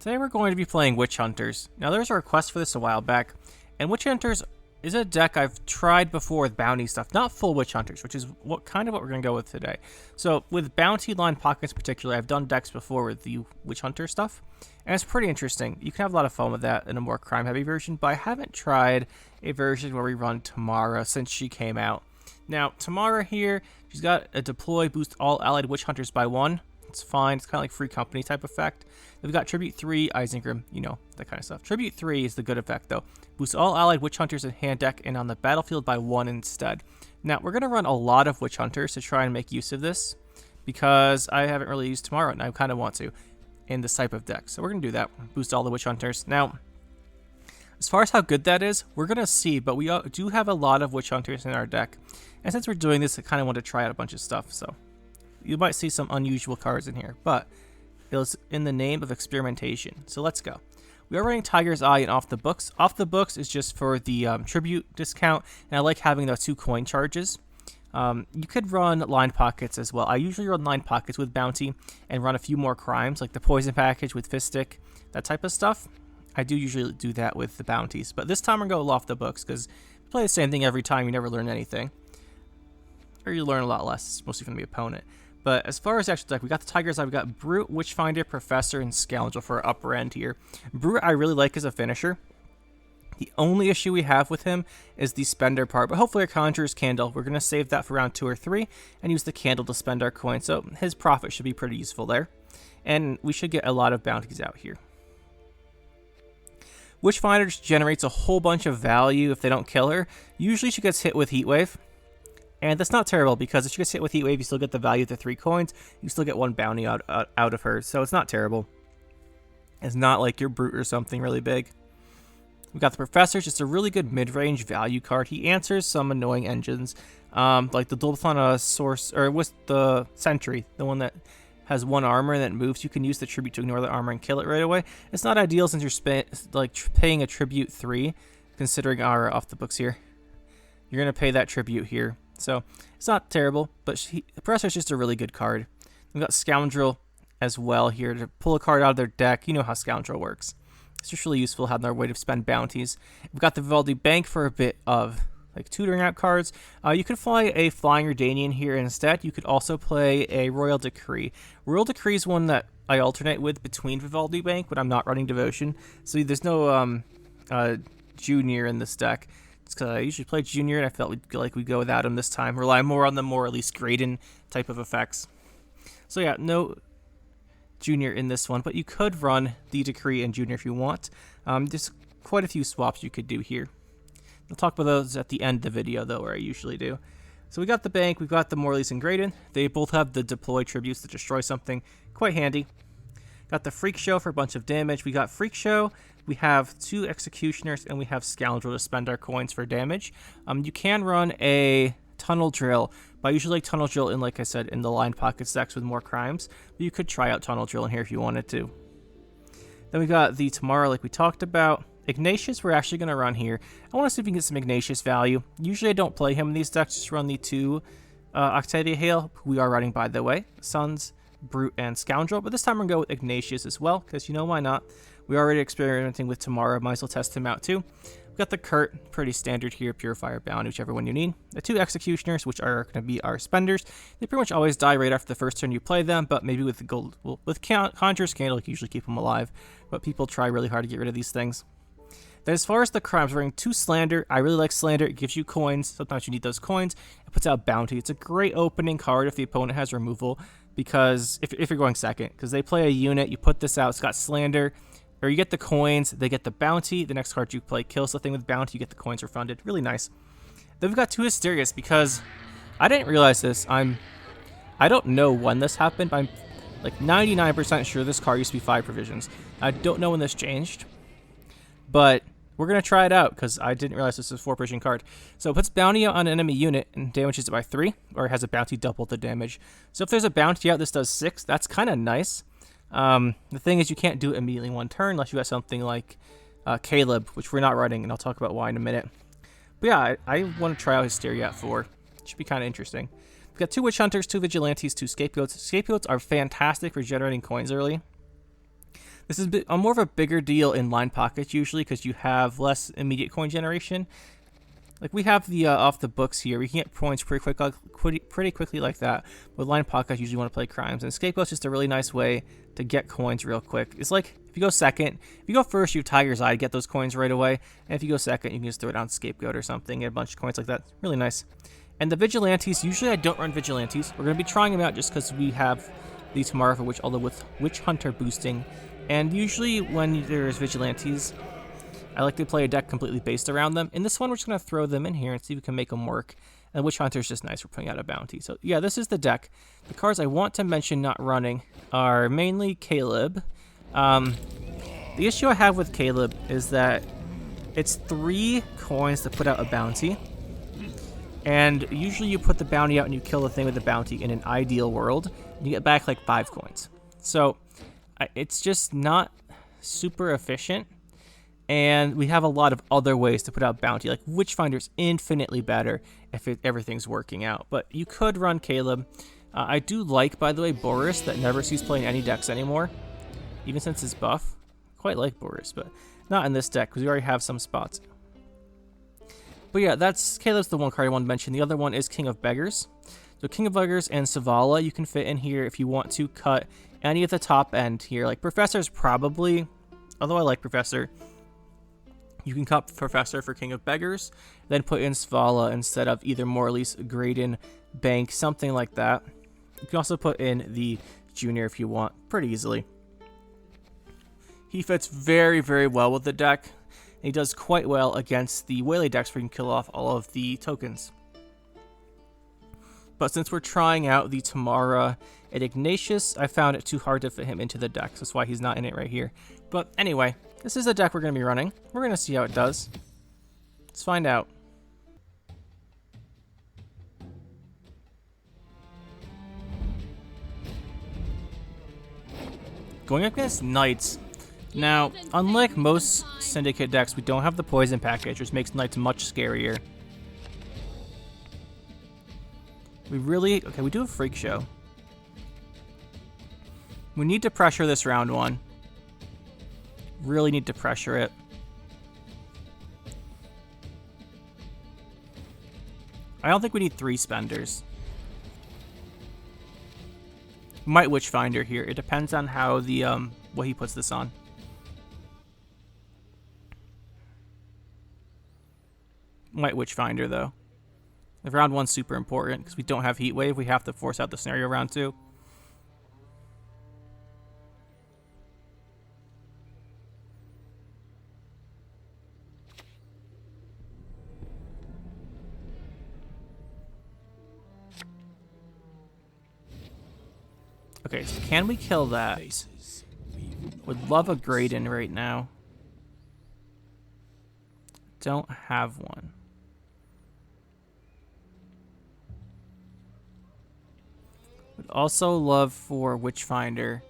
Today we're going to be playing Witch Hunters. Now there's a request for this a while back, and Witch Hunters is a deck I've tried before with bounty stuff, not full Witch Hunters, which is what we're going to go with today. So with bounty line pockets particularly, I've done decks before with the Witch Hunter stuff, and it's pretty interesting. You can have a lot of fun with that in a more crime heavy version, but I haven't tried a version where we run Tamara since she came out. Now Tamara here, she's got a deploy, boost all allied Witch Hunters by 1. It's fine. It's kind of like free company type effect. Then we've got Tribute 3, Isengrim, you know, that kind of stuff. Tribute 3 is the good effect, though. Boosts all allied Witch Hunters in hand deck and on the battlefield by 1 instead. Now, we're going to run a lot of Witch Hunters to try and make use of this, because I haven't really used Tomorrow, and I kind of want to in this type of deck. So we're going to do that. Boost all the Witch Hunters. Now, as far as how good that is, we're going to see, but we do have a lot of Witch Hunters in our deck. And since we're doing this, I kind of want to try out a bunch of stuff, so you might see some unusual cards in here, but it was in the name of experimentation. So let's go. We are running Tiger's Eye and Off the Books. Off the Books is just for the tribute discount, and I like having those 2 coin charges. You could run line pockets as well. I usually run line pockets with bounty and run a few more crimes, like the poison package with fist stick, that type of stuff. I do usually do that with the bounties, but this time we're going to go Off the Books because you play the same thing every time. You never learn anything, or you learn a lot less, mostly from the opponent. But as far as the actual deck, we got the Tiger's Eye, we got Brute, Witchfinder, Professor, and Scoundrel for our upper end here. Brute I really like as a finisher. The only issue we have with him is the spender part, but hopefully our Conjurer's Candle, we're going to save that for round 2 or 3 and use the candle to spend our coin, so his profit should be pretty useful there. And we should get a lot of bounties out here. Witchfinder just generates a whole bunch of value if they don't kill her. Usually she gets hit with Heatwave. And that's not terrible, because if she gets hit with Heatwave, you still get the value of the 3 coins. You still get 1 bounty out of her, so it's not terrible. It's not like your Brute or something really big. We got the Professor, just a really good mid-range value card. He answers some annoying engines, like the Dualthana Source, or with the Sentry, the one that has 1 armor and then moves. You can use the Tribute to ignore the armor and kill it right away. It's not ideal since you're paying a Tribute 3, considering our Off the Books here. You're going to pay that Tribute here. So it's not terrible, but the Professor is just a really good card. We've got Scoundrel as well here to pull a card out of their deck. You know how Scoundrel works. It's just really useful having our way to spend bounties. We've got the Vivaldi Bank for a bit of like tutoring out cards. You could fly a Flying Redanian here instead. You could also play a Royal Decree. Royal Decree is one that I alternate with between Vivaldi Bank when I'm not running Devotion. So there's no Junior in this deck. Because I usually play Junior, and I felt like we'd go without him this time. Rely more on the more at least Graydon type of effects. So yeah, no Junior in this one, but you could run the Decree and Junior if you want. There's quite a few swaps you could do here. I'll talk about those at the end of the video, though, where I usually do. So we got the Bank, we've got the Morley's and Graydon. They both have the deploy tributes to destroy something. Quite handy. Got the Freak Show for a bunch of damage. We got Freak Show, we have 2 Executioners, and we have Scoundrel to spend our coins for damage. You can run a Tunnel Drill, but I usually like Tunnel Drill in, like I said, in the line pocket stacks with more crimes. But you could try out Tunnel Drill in here if you wanted to. Then we got the Tamara, like we talked about. Ignatius, we're actually going to run here. I want to see if we can get some Ignatius value. Usually I don't play him in these decks, just run the 2 Octavia Hale, who we are running, by the way. Sons, Brute, and Scoundrel, but this time we're going to go with Ignatius as well, because you know why not. We're already experimenting with Tamara, might as well test him out too. We've got the Kurt, pretty standard here, Purifier, Bound, whichever one you need. The 2 Executioners, which are going to be our spenders. They pretty much always die right after the first turn you play them, but maybe with the gold, well, with Conjurer's Candle, you can usually keep them alive, but people try really hard to get rid of these things. Then as far as the crimes, we're running 2 Slander. I really like Slander. It gives you coins. Sometimes you need those coins. It puts out Bounty. It's a great opening card if the opponent has removal, because if you're going second, because they play a unit, you put this out, it's got Slander, or you get the coins, they get the bounty, the next card you play kills the thing with bounty, you get the coins refunded. Really nice. Then we've got 2 Hysterias, because I didn't realize this. I don't know when this happened, but I'm like 99% sure this card used to be 5 provisions. I don't know when this changed, but we're going to try it out, because I didn't realize this was a 4 provision card. So it puts bounty out on an enemy unit and damages it by 3, or has a bounty double the damage. So if there's a bounty out, this does 6. That's kind of nice. The thing is, you can't do it immediately in 1 turn unless you have something like Caleb, which we're not running, and I'll talk about why in a minute. But yeah, I want to try out Hysteria at 4. It should be kind of interesting. We've got 2 Witch Hunters, 2 Vigilantes, 2 Scapegoats. Scapegoats are fantastic for generating coins early. This is a more of a bigger deal in line pockets usually because you have less immediate coin generation. Like we have the off the books here, we can get points pretty quickly like that. With line pockets, usually want to play crimes, and Scapegoat's just a really nice way to get coins real quick. It's like if you go second, if you go first, you have Tiger's Eye to get those coins right away, and if you go second, you can just throw it on Scapegoat or something, get a bunch of coins like that. Really nice. And the Vigilantes, usually I don't run Vigilantes. We're gonna be trying them out just because we have the tomorrow for Witch Hunter boosting, and usually when there's Vigilantes, I like to play a deck completely based around them. In this one, we're just going to throw them in here and see if we can make them work. And Witch Hunter is just nice for putting out a bounty. So yeah, this is the deck. The cards I want to mention not running are mainly Caleb. The issue I have with Caleb is that it's 3 coins to put out a bounty. And usually you put the bounty out and you kill the thing with the bounty in an ideal world. And you get back like 5 coins. So it's just not super efficient. And we have a lot of other ways to put out bounty, like Witchfinder's infinitely better if everything's working out. But you could run Caleb. I do like, by the way, Boris that never sees playing any decks anymore, even since his buff. Quite like Boris, but not in this deck because we already have some spots. But yeah, Caleb's the one card I wanted to mention. The other one is King of Beggars. So King of Beggars and Savala you can fit in here if you want to cut any of the top end here. Like Professor's probably, although I like Professor, you can cut Professor for King of Beggars, then put in Savala instead of either Morley's, Graydon, Bank, something like that. You can also put in the Junior if you want, pretty easily. He fits very, very well with the deck. And he does quite well against the Waylay decks where you can kill off all of the tokens. But since we're trying out the Tamara and Ignatius, I found it too hard to fit him into the deck. So that's why he's not in it right here. But anyway, this is the deck we're going to be running. We're going to see how it does. Let's find out. Going up against Knights. Now, unlike most Syndicate decks, we don't have the Poison package, which makes Knights much scarier. We do have Freak Show. We need to pressure this round 1. Really need to pressure it. I don't think we need 3 spenders. Might Witchfinder here. It depends on how the what he puts this on. Might Witchfinder though. The round 1's super important because we don't have Heat Wave. We have to force out the scenario round 2. Okay, so can we kill that? Would love a Graydon right now. Don't have one. Would also love for Witchfinder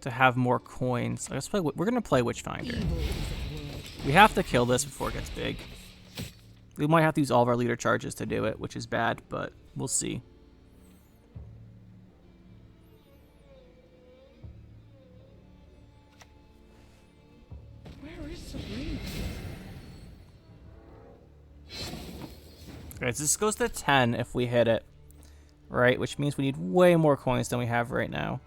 to have more coins. We're gonna play Witchfinder. We have to kill this before it gets big. We might have to use all of our leader charges to do it, which is bad, but we'll see. Okay, so this goes to 10 if we hit it, right? Which means we need way more coins than we have right now.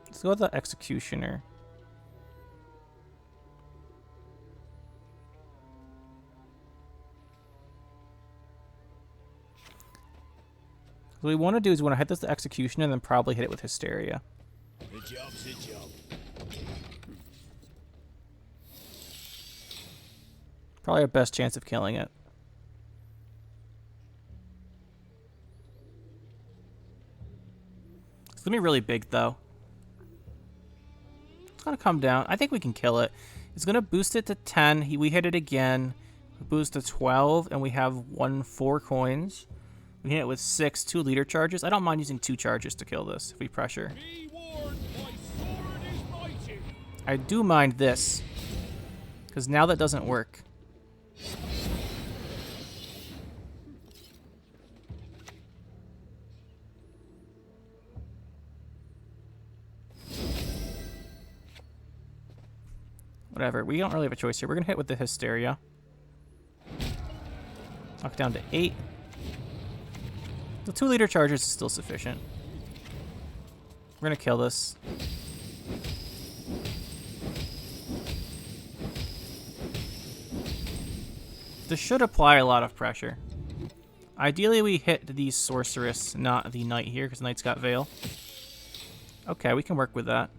Let's go with the Executioner. What we want to do is we want to hit this to Executioner and then probably hit it with Hysteria. Good job. Probably our best chance of killing it. It's gonna be really big though. It's gonna come down. I think we can kill it. It's gonna boost it to 10. We hit it again. We boost to 12, and we have 4 coins. We hit it with 6, 2 leader charges. I don't mind using 2 charges to kill this if we pressure. I do mind this, because now that doesn't work. Whatever. We don't really have a choice here. We're going to hit with the Hysteria. Knock it down to 8. The 2 leader charges is still sufficient. We're going to kill this. This should apply a lot of pressure. Ideally, we hit the Sorceress, not the Knight here, because Knight's got Veil. Okay, we can work with that.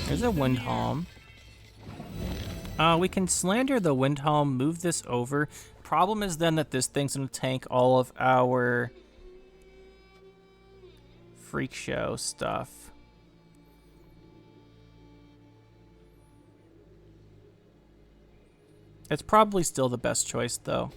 There's a Windhelm. We can slander the Windhelm, move this over. Problem is then that this thing's going to tank all of our Freak Show stuff. It's probably still the best choice, though.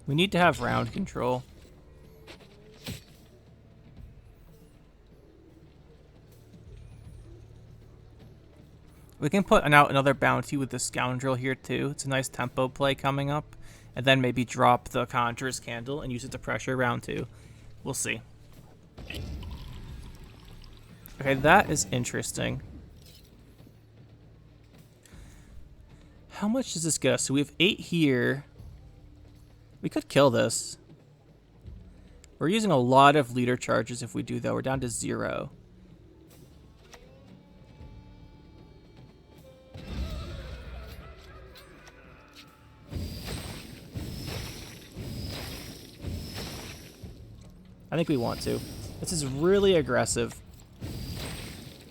We need to have round control. We can put out another bounty with the Scoundrel here too. It's a nice tempo play coming up. And then maybe drop the Conjurer's Candle and use it to pressure round 2. We'll see. Okay, that is interesting. How much does this get us? So we have 8 here. We could kill this. We're using a lot of leader charges if we do, though. We're down to 0. I think we want to. This is really aggressive.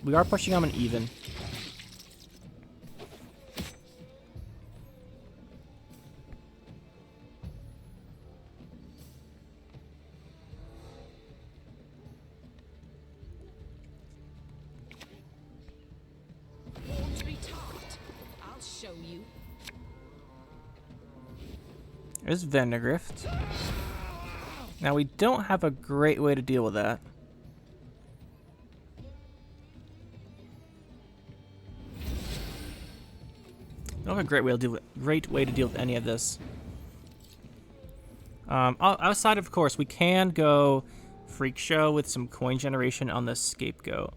We are pushing on an even. I'll show you. There's Vendegrift. Now, we don't have a great way to deal with that. Don't have a great way to deal with any of this. Outside, of course, we can go Freak Show with some coin generation on the Scapegoat.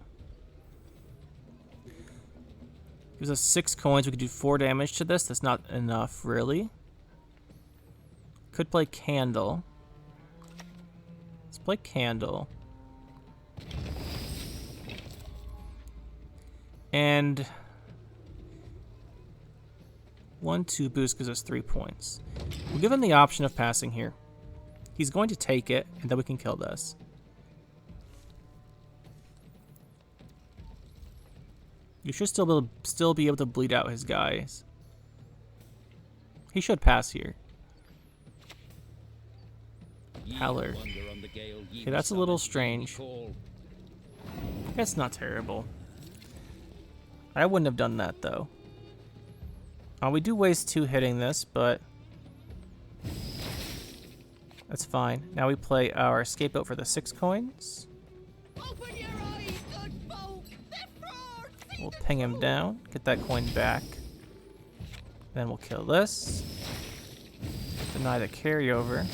Gives us 6 coins. We could do 4 damage to this. That's not enough, really. Could play Candle. Let's play Candle. And 1-2 boost gives us 3 points. We'll give him the option of passing here. He's going to take it, and then we can kill this. You should still be able to bleed out his guys. He should pass here. Heller. Okay, that's a little strange. That's not terrible. I wouldn't have done that, though. We do waste 2 hitting this, but that's fine. Now we play our Scapegoat for the 6 coins. Open your eyes, good folk. They're frauds. We'll ping him down, get that coin back. Then we'll kill this. Deny the carryover.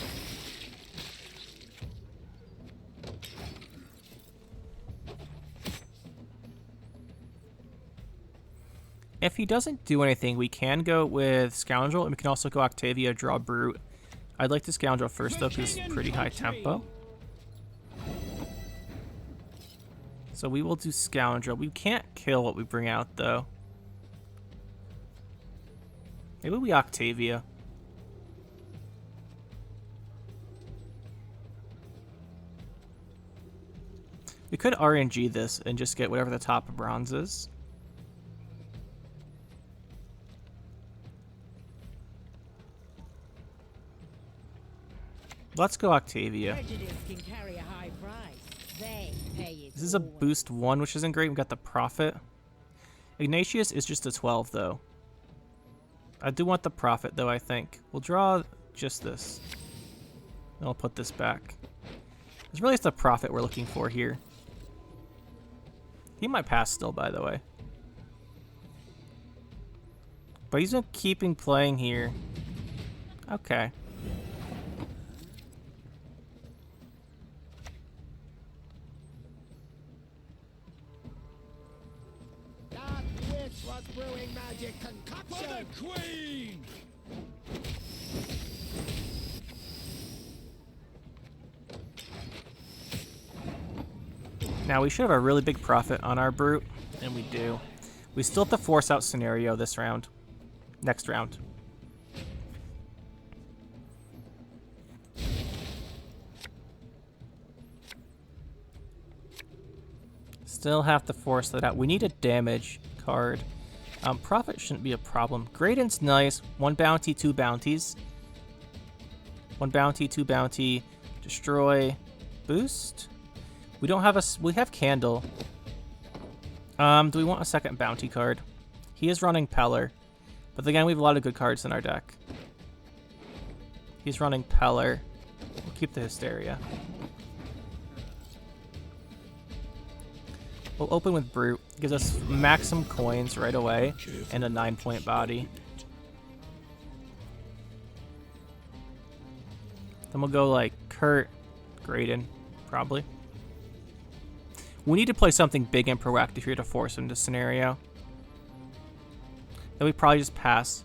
If he doesn't do anything, we can go with Scoundrel, and we can also go Octavia, draw Brute. I'd like the Scoundrel first, though, because it's pretty high tempo. So we will do Scoundrel. We can't kill what we bring out, though. Maybe we Octavia. We could RNG this and just get whatever the top of bronze is. Let's go Octavia. Can carry a high price. They pay it. This is a boost 1, which isn't great. We got the Prophet. Ignatius is just a 12, though. I do want the Prophet, though, I think. We'll draw just this. Then I'll put this back. It's really just the profit we're looking for here. He might pass still, by the way. But he's been keeping playing here. Okay. That witch was brewing magic concoction. For the queen! Now we should have a really big profit on our brute, and we do. We still have to force out scenario this round. Next round. Still have to force that out. We need a damage card. Profit shouldn't be a problem. Graydon's nice. 1 bounty, 2 bounties. 1 bounty, 2 bounty. Destroy. Boost. We don't have a... We have Candle. Do we want a second bounty card? He is running Peller. But again, we have a lot of good cards in our deck. He's running Peller. We'll keep the Hysteria. We'll open with Brute. Gives us maximum coins right away. And a 9-point body. Then we'll go like Kurt, Graydon, probably. We need to play something big and proactive here to force him to scenario. Then we probably just pass.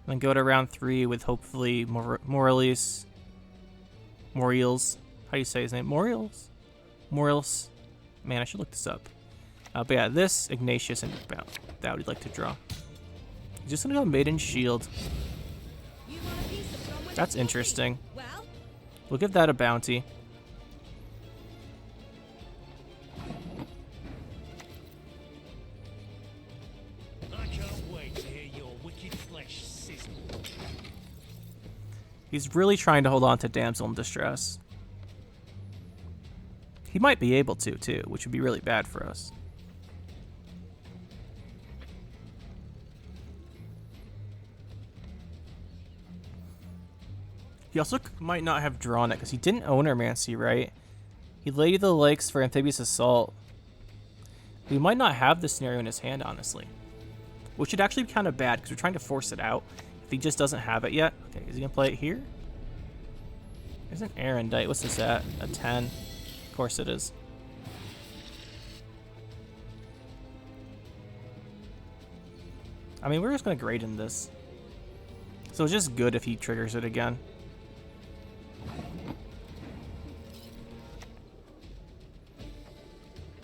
Then go to round 3 with hopefully Morales. How do you say his name? Morales? Man, I should look this up. But yeah, this, Ignatius, and that we'd like to draw. He's just gonna go Maiden Shield. That's interesting. We'll give that a bounty. He's really trying to hold on to Damsel in Distress. He might be able to, too, which would be really bad for us. He also might not have drawn it, because he didn't own Onermancy, right? He Lady of the Lakes for Amphibious Assault. We might not have this scenario in his hand, honestly. Which would actually be kind of bad, because we're trying to force it out. If he just doesn't have it yet. Okay, is he going to play it here? There's an Erendite. What's this at? A 10. Of course it is. I mean, we're just going to grade in this. So it's just good if he triggers it again.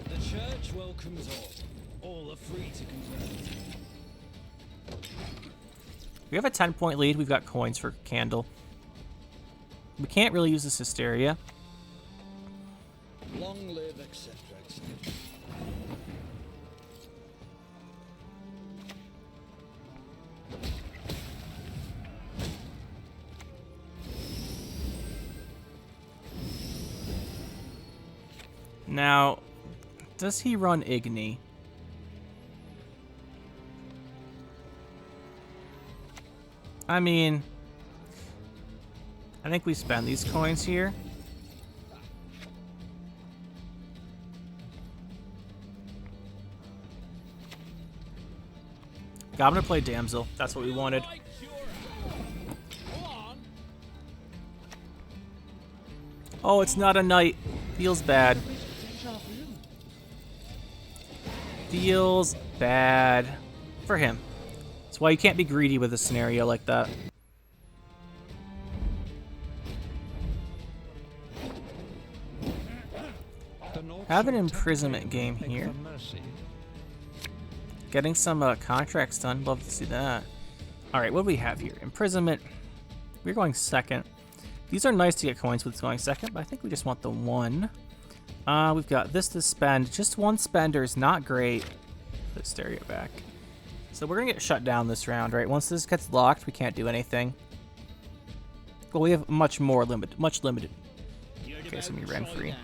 The church welcomes all. All are free to convert. We have a 10-point lead. We've got coins for Candle. We can't really use this Hysteria. Long live, etc., etc. Now, does he run Igni? I mean, I think we spend these coins here. Yeah, I'm gonna play Damsel. That's what we wanted. Oh, it's not a knight. Feels bad. Feels bad for him. That's why you can't be greedy with a scenario like that. Have an imprisonment game here. Getting some contracts done. Love to see that. Alright, what do we have here? Imprisonment. We're going second. These are nice to get coins with going second, but I think we just want the one. We've got this to spend. Just one spender is not great. Put stereo back. So we're gonna get shut down this round, right? Once this gets locked, we can't do anything. Well, we have much limited. Okay, so we Renfri.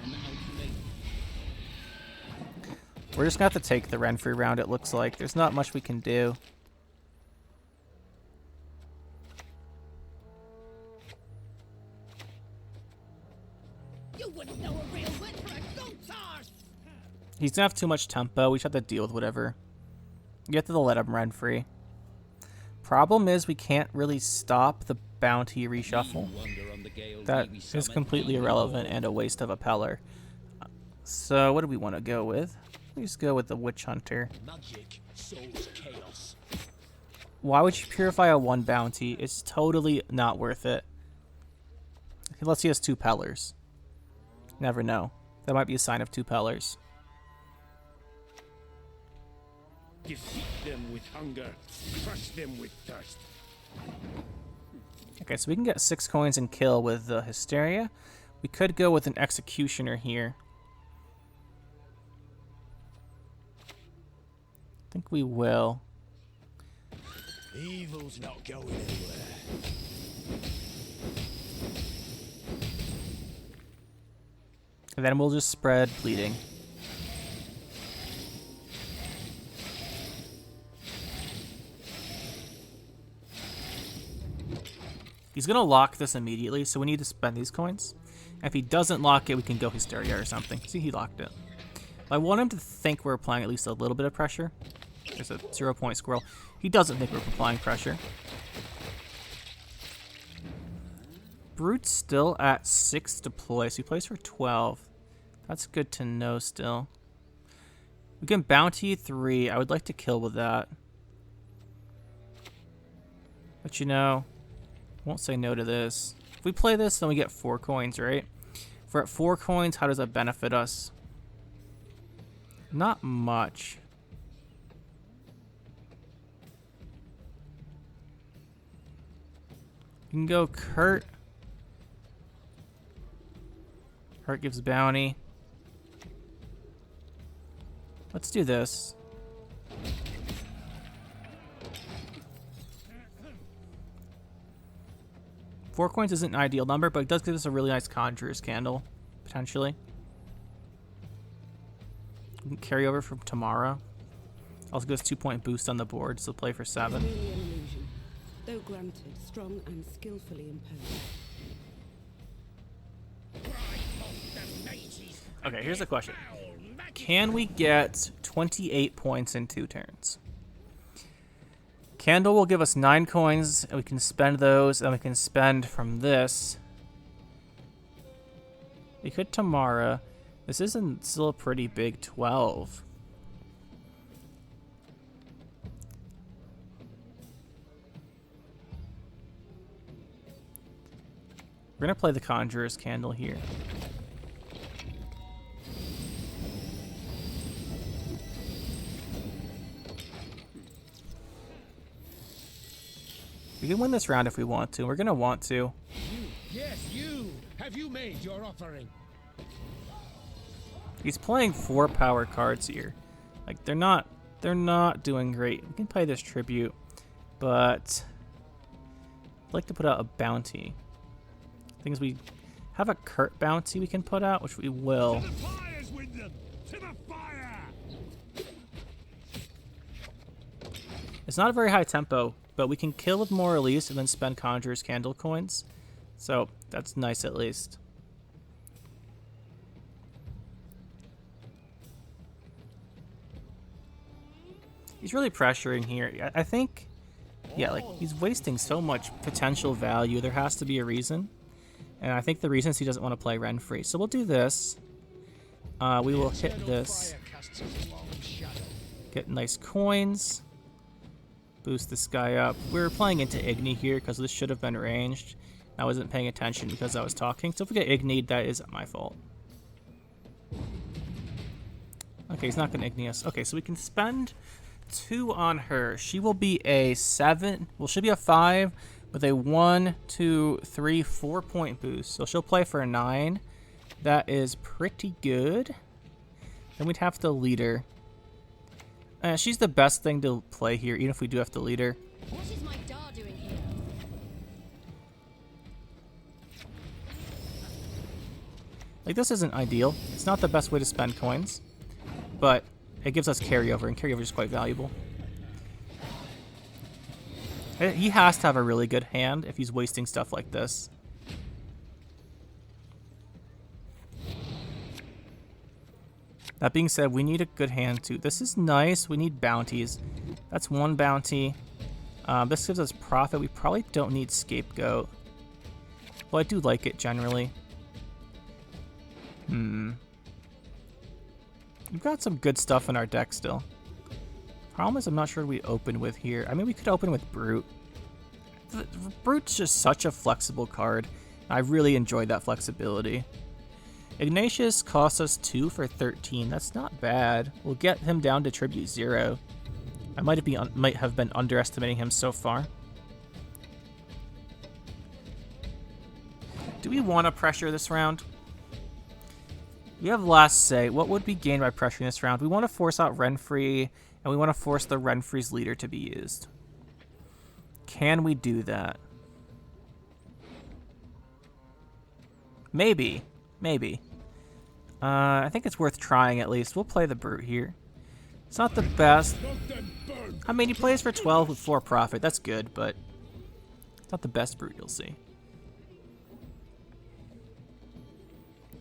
We're just gonna have to take the Renfri round, it looks like. There's not much we can do. You wouldn't know a real wit for a goat's arse! He's gonna have too much tempo. We just have to deal with whatever. You have to let him run free. Problem is, we can't really stop the bounty reshuffle. That is completely irrelevant and a waste of a Peller. So, what do we want to go with? We just go with the Witch Hunter. Magic sows chaos. Why would you purify a 1 bounty? It's totally not worth it. Unless he has 2 Pellers. Never know. That might be a sign of 2 Pellers. Defeat them with hunger, crush them with thirst. Okay, so we can get 6 coins and kill with the Hysteria. We could go with an Executioner here. I think we will. Evil's not going anywhere. And then we'll just spread bleeding. He's going to lock this immediately, so we need to spend these coins. If he doesn't lock it, we can go Hysteria or something. See, he locked it. I want him to think we're applying at least a little bit of pressure. There's a 0-point squirrel. He doesn't think we're applying pressure. Brute's still at 6 deploy, so he plays for 12. That's good to know still. We can bounty 3. I would like to kill with that. But you know, won't say no to this. If we play this, then we get 4 coins, right? If we're at 4 coins, how does that benefit us? Not much. You can go Kurt. Kurt gives bounty. Let's do this. Four coins isn't an ideal number, but it does give us a really nice Conjurer's Candle, potentially. We can carry over from tomorrow. Also gives 2-point boost on the board, so play for 7. Merely an illusion, though granted, strong and skillfully imposed. Okay, here's the question. Can we get 28 points in 2 turns? Candle will give us 9 coins, and we can spend those, and we can spend from this. We could Tamara. This isn't still a pretty big 12. We're going to play the Conjurer's Candle here. We can win this round if we want to. We're going to want to. You, yes, you. Have you made your offering? He's playing 4 power cards here. Like, they're not doing great. We can play this tribute, but I'd like to put out a bounty. Things we have a Kurt bounty we can put out, which we will. To the fires with them! To the fire! It's not a very high tempo, but we can kill with more release and then spend Conjurer's Candle coins. So that's nice at least. He's really pressuring here. I think, yeah, like he's wasting so much potential value. There has to be a reason. And I think the reason is he doesn't want to play Renfri. So we'll do this. We will hit this. Get nice coins. Boost this guy up. We're playing into Igni here because this should have been ranged. I wasn't paying attention because I was talking. So if we get Igni'd, that is my fault. Okay, he's not going to Igni us. Okay, so we can spend 2 on her. She will be a 7. Well, she'll be a 5 with a 1, 2, 3, 4-point boost. So she'll play for a 9. That is pretty good. Then we'd have to lead her. She's the best thing to play here, even if we do have to lead her. What is my Dar doing here? Like, this isn't ideal. It's not the best way to spend coins, but it gives us carryover, and carryover is quite valuable. He has to have a really good hand if he's wasting stuff like this. That being said, we need a good hand too. This is nice. We need bounties. That's one bounty. This gives us profit. We probably don't need scapegoat. Well, I do like it generally. We've got some good stuff in our deck still. Problem is, I'm not sure what we open with here. I mean, we could open with Brute. Brute's just such a flexible card. I really enjoyed that flexibility. Ignatius costs us 2 for 13. That's not bad. We'll get him down to tribute 0. I might have been underestimating him so far. Do we want to pressure this round? We have last say. What would be gained by pressuring this round? We want to force out Renfri, and we want to force the Renfri's leader to be used. Can we do that? Maybe. Maybe. I think it's worth trying at least. We'll play the Brute here. It's not the best. I mean, he plays for 12 with 4 profit. That's good, but it's not the best Brute you'll see.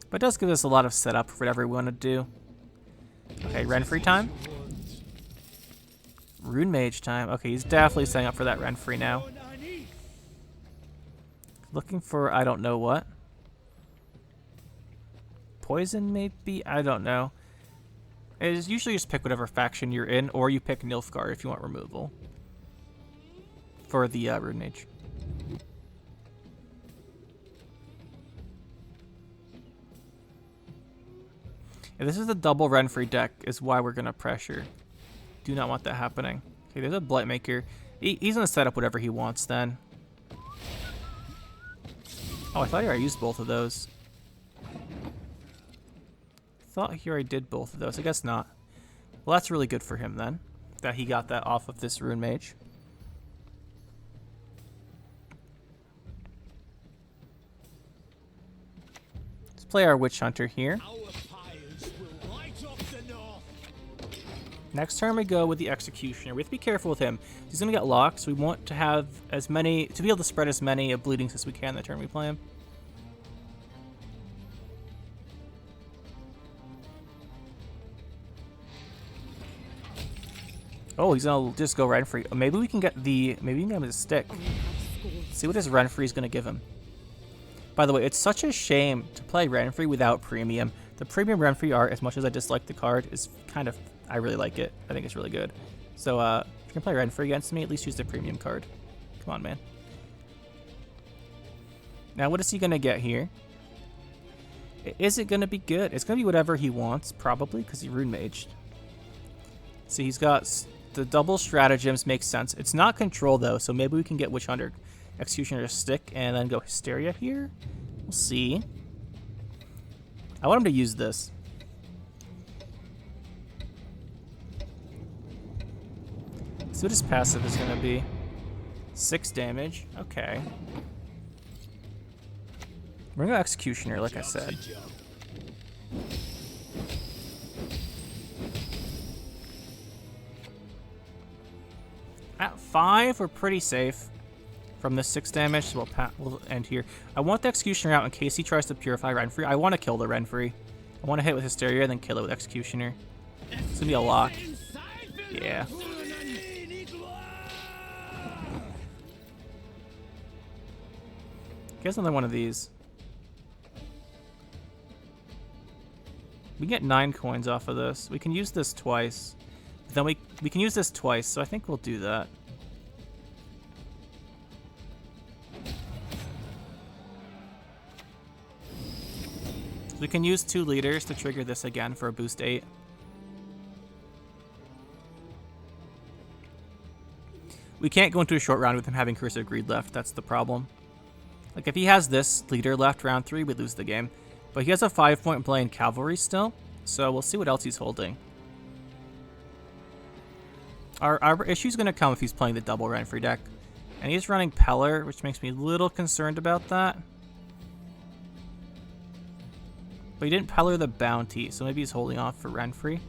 But it does give us a lot of setup for whatever we want to do. Okay, Renfri time. Rune Mage time. Okay, he's definitely setting up for that Renfri now. Looking for I don't know what. Poison maybe? I don't know. It is usually just pick whatever faction you're in, or you pick Nilfgaard if you want removal. For the Rune Mage. If this is a double Renfri deck, is why we're going to pressure. Do not want that happening. Okay, there's a Blightmaker. He's going to set up whatever he wants then. Oh, I thought I used both of those. Thought here I did both of those. I guess not. Well, that's really good for him then. That he got that off of this Rune Mage. Let's play our Witch Hunter here. Next turn we go with the Executioner. We have to be careful with him. He's going to get locked, so we want to have as many, to be able to spread as many bleedings as we can the turn we play him. Oh, he's going to just go Renfri. Maybe we can get the, maybe we can get him a stick. See what his Renfri is going to give him. By the way, it's such a shame to play Renfri without premium. The premium Renfri art, as much as I dislike the card, is kind of, I really like it. I think it's really good. So, if you can play Renfri against me, at least use the premium card. Come on, man. Now, what is he going to get here? Is it going to be good? It's going to be whatever he wants, probably, because he Rune Maged. See, he's got the double stratagems, makes sense. It's not control, though, so maybe we can get Witch Hunter, Executioner, stick, and then go Hysteria here. We'll see. I want him to use this. See what his passive is going to be. 6 damage. Okay. We're going to go Executioner, like I said. At 5, we're pretty safe from this 6 damage, so we'll end here. I want the Executioner out in case he tries to Purify Renfri. I want to kill the Renfri. I want to hit with Hysteria and then kill it with Executioner. It's going to be a lock. Yeah. Guess another one of these. We get 9 coins off of this. We can use this twice. Then we can use this twice, so I think we'll do that. We can use 2 leaders to trigger this again for a boost 8. We can't go into a short round with him having Curse of Greed left. That's the problem. Like, if he has this leader left round 3, we lose the game. But he has a 5-point play in Cavalry still, so we'll see what else he's holding. Our issue's going to come if he's playing the double Renfri deck. And he's running Peller, which makes me a little concerned about that. But he didn't Peller the bounty, so maybe he's holding off for Renfri.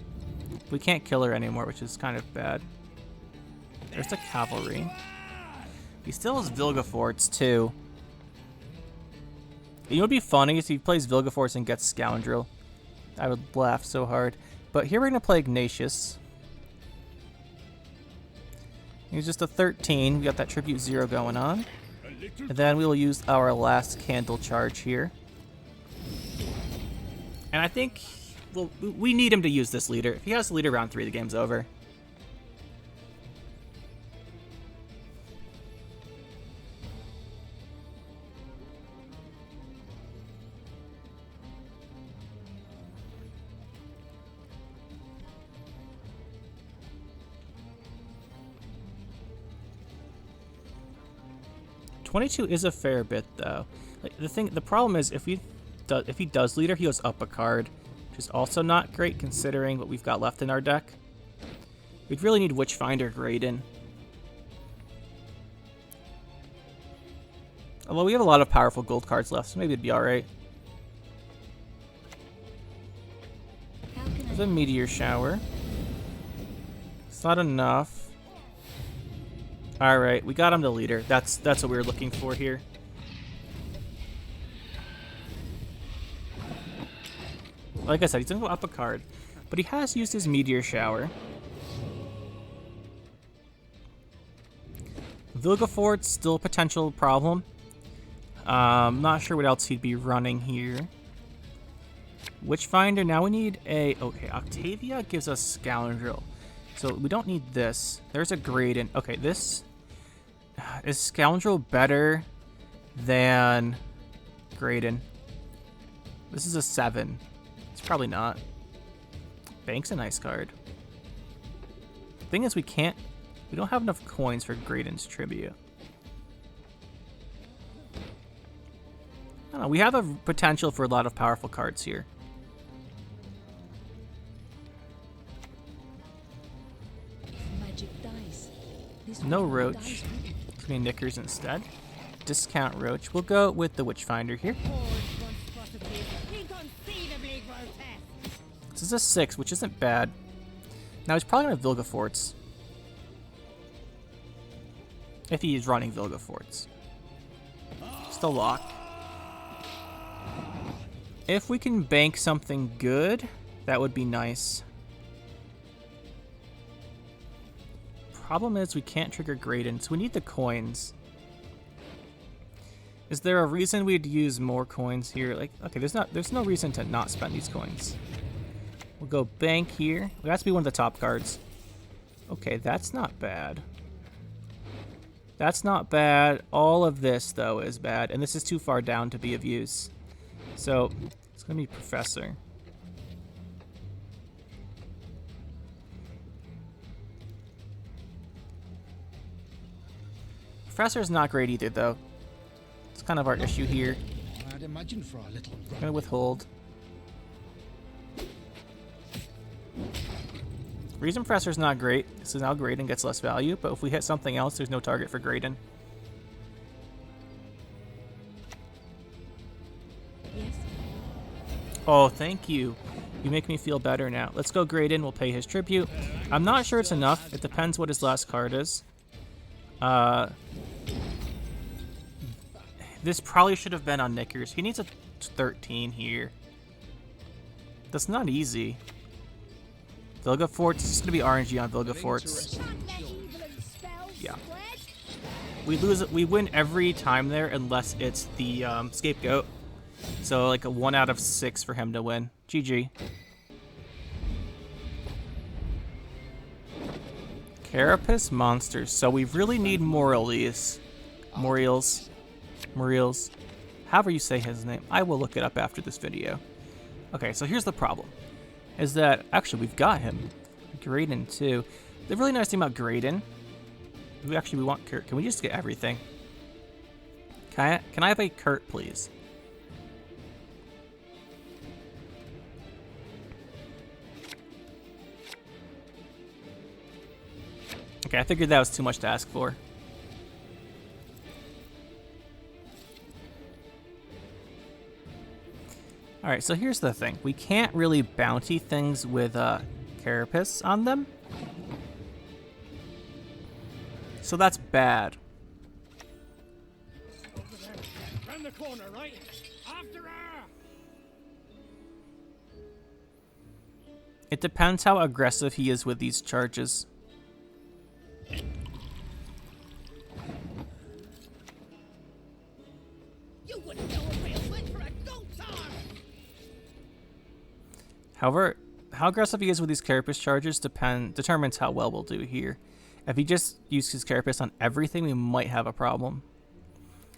We can't kill her anymore, which is kind of bad. There's the Cavalry. He still has Vilgeforts, too. You know what would be funny is if he plays Vilgeforts and gets Scoundrel. I would laugh so hard. But here we're going to play Ignatius. He's just a 13. We got that Tribute 0 going on. And then we will use our last candle charge here. And I think we need him to use this leader. If he has the leader round 3, the game's over. $22 is a fair bit though. Like, the problem is if he does leader, he goes up a card, which is also not great considering what we've got left in our deck. We'd really need Witchfinder Graydon. Although we have a lot of powerful gold cards left, so maybe it'd be alright. There's a Meteor Shower. It's not enough. Alright, we got him the leader. That's what we were looking for here. Like I said, he's gonna go up a card, but he has used his Meteor Shower. Vilgefort's still a potential problem. Not sure what else he'd be running here. Witchfinder, now we need a... Okay, Octavia gives us Scoundrel. So we don't need this. There's a Graydon. Okay, this... Is Scoundrel better than Graydon? This is a 7. It's probably not. Bank's a nice card. Thing is, we don't have enough coins for Graydon's Tribute. I don't know, we have a potential for a lot of powerful cards here. Magic dice. No Roach. Give me Knickers instead. Discount Roach. We'll go with the Witchfinder here. This is a 6, which isn't bad. Now he's probably going to have Vilgefortz. If he is running Vilgefortz. Still lock. If we can bank something good, that would be nice. Problem is we can't trigger Graydon, so we need the coins. Is there a reason we'd use more coins here? Like, okay, there's no reason to not spend these coins. We'll go bank here. It has to be one of the top cards. Okay, that's not bad. That's not bad. All of this, though, is bad, and this is too far down to be of use. So, it's going to be Professor. Professor's not great either, though. It's kind of our issue here. I'd imagine for a little I'm gonna withhold. Reason Professor's not great. This is now Graydon gets less value, but if we hit something else, there's no target for Graydon. Yes. Oh, thank you. You make me feel better now. Let's go Graydon. We'll pay his tribute. I'm not sure it's enough. It depends what his last card is. This probably should have been on Knickers. He needs a 13 here. That's not easy. Vilgefortz. This is going to be RNG on Vilgefortz. Yeah. We win every time there unless it's the scapegoat. So like a 1 out of 6 for him to win. GG. Carapace monsters. So we really need Morales. Muriels. However you say his name. I will look it up after this video. Okay, so here's the problem. Is that, actually, we've got him. Graydon, too. The really nice thing about Graydon, we want Kurt. Can we just get everything? Can I have a Kurt, please? Okay, I figured that was too much to ask for. Alright, so here's the thing. We can't really bounty things with Carapace on them. So that's bad. Round the corner, right? After her! It depends how aggressive he is with these charges. You wouldn't know a real win for a goat's arm! However, how aggressive he is with these carapace charges determines how well we'll do here. If he just uses his carapace on everything, we might have a problem.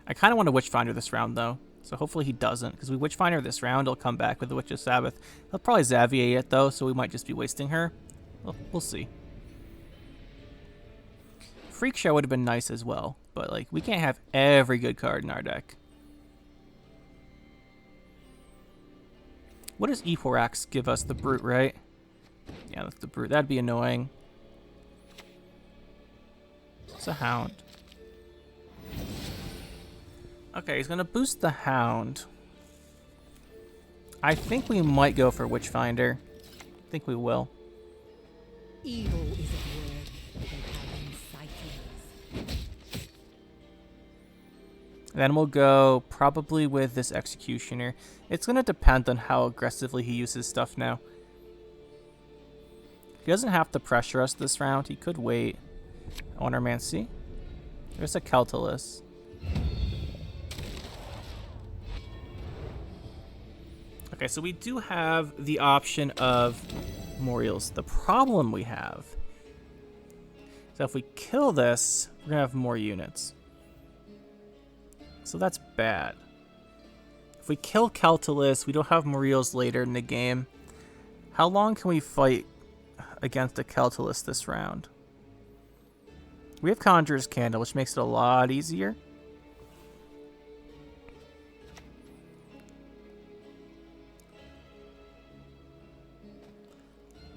I kind of want to Witchfinder this round, though. So hopefully he doesn't, because we Witchfinder this round, he'll come back with the Witch's Sabbath. He'll probably Xavier it, though, so we might just be wasting her. Well, we'll see. Freak Show would have been nice as well, but like we can't have every good card in our deck. What does Eporax give us? The Brute, right? Yeah, that's the Brute. That'd be annoying. It's a Hound. Okay, he's gonna boost the Hound. I think we might go for Witchfinder. I think we will. Evil is a word they have incited us. Then we'll go probably with this Executioner. It's gonna depend on how aggressively he uses stuff now. He doesn't have to pressure us this round. He could wait. Ornamency. There's a Keltullis. Okay, so we do have the option of Moriels. The problem we have is that if we kill this, we're gonna have more units. So that's bad. If we kill Keltullis, we don't have Moriels later in the game. How long can we fight against a Keltullis this round? We have Conjurer's Candle, which makes it a lot easier.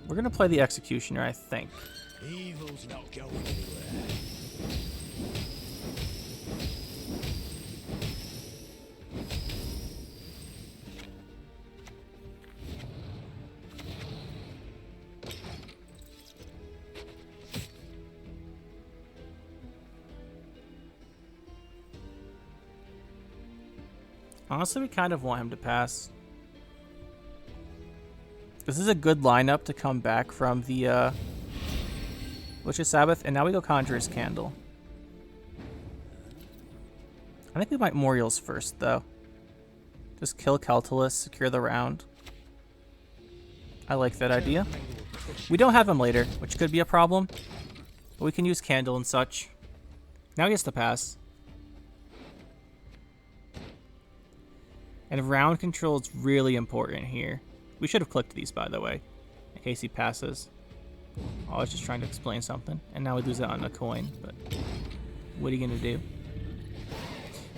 We're gonna play the Executioner, I think. Evil's not going anywhere. Honestly, we kind of want him to pass. This is a good lineup to come back from the Witch's Sabbath, and now we go Conjurer's Candle. I think we might Moriels first, though. Just kill Keltullis, secure the round. I like that idea. We don't have him later, which could be a problem, but we can use Candle and such. Now he gets to pass. And round control is really important here. We should have clicked these, by the way, in case he passes. Oh, I was just trying to explain something, and now we lose it on a coin, but what are you going to do?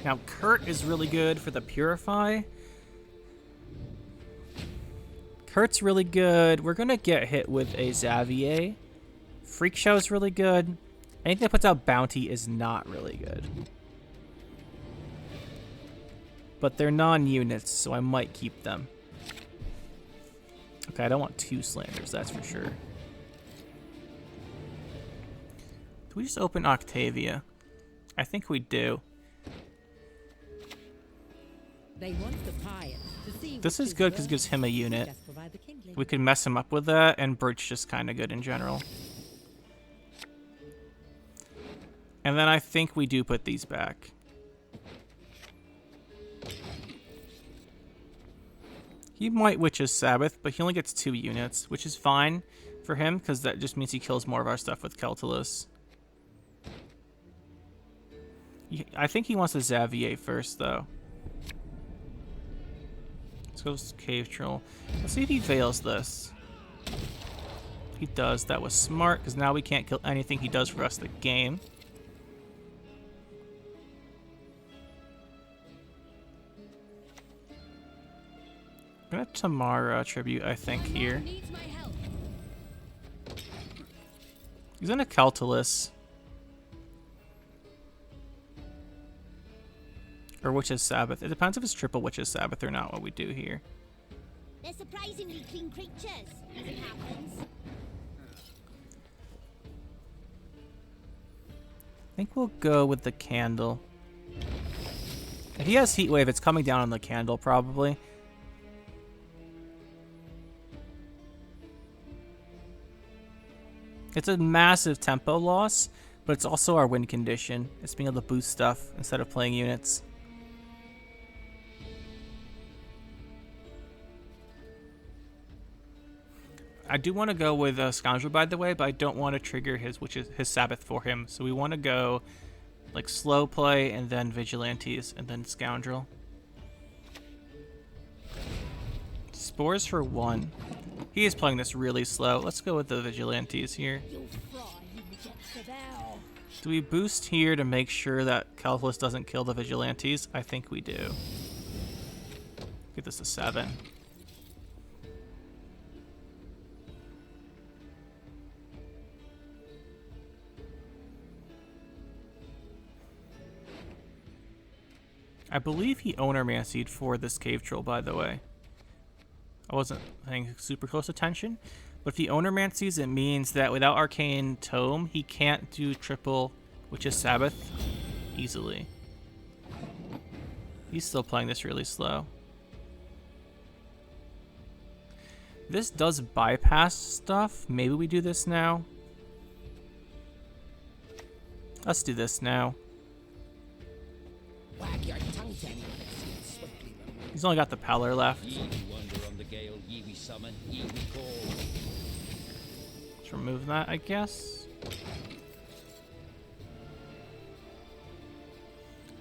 Now, Kurt is really good for the Purify. Kurt's really good. We're going to get hit with a Xavier. Freak Show is really good. Anything that puts out Bounty is not really good. But they're non-units, so I might keep them. Okay, I don't want 2 Slanders, that's for sure. Do we just open Octavia? I think we do. They want the Pyre to see This which is good because it worth. gives him a unit. Just provide the kindling. We could mess him up with that, and Birch just kind of good in general. And then I think we do put these back. He might Witch's Sabbath, but he only gets 2 units, which is fine for him, because that just means he kills more of our stuff with Keltullis. I think he wants a Xavier first, though. Let's go Cave Troll. Let's see if he veils this. He does. That was smart, because now we can't kill anything he does for the rest of the game. I'm gonna Tamara tribute, I think, here. Needs my help. He's in a Keltullis. Or Witch's Sabbath. It depends if it's triple Witch's Sabbath or not, what we do here. They're surprisingly clean creatures, as it happens. I think we'll go with the Candle. If he has Heatwave, it's coming down on the Candle, probably. It's a massive tempo loss, but it's also our win condition. It's being able to boost stuff instead of playing units. I do want to go with Scoundrel, by the way, but I don't want to trigger his Sabbath for him. So we want to go like slow play and then Vigilantes and then Scoundrel. Spores for 1. He is playing this really slow. Let's go with the Vigilantes here. Do we boost here to make sure that Keltullis doesn't kill the Vigilantes? I think we do. Get this to 7. I believe he Owner-Mancied for this Cave Troll, by the way. I wasn't paying super close attention, but if he Owner-Mancies, it means that without Arcane Tome, he can't do triple Witch's Sabbath easily. He's still playing this really slow. This does bypass stuff. Maybe we do this now. Let's do this now. Wag your tongue to anyone that seems swiftly removed. He's only got the Pallor left. Ye we wander on the gale, ye we summon, ye we call. Let's remove that, I guess.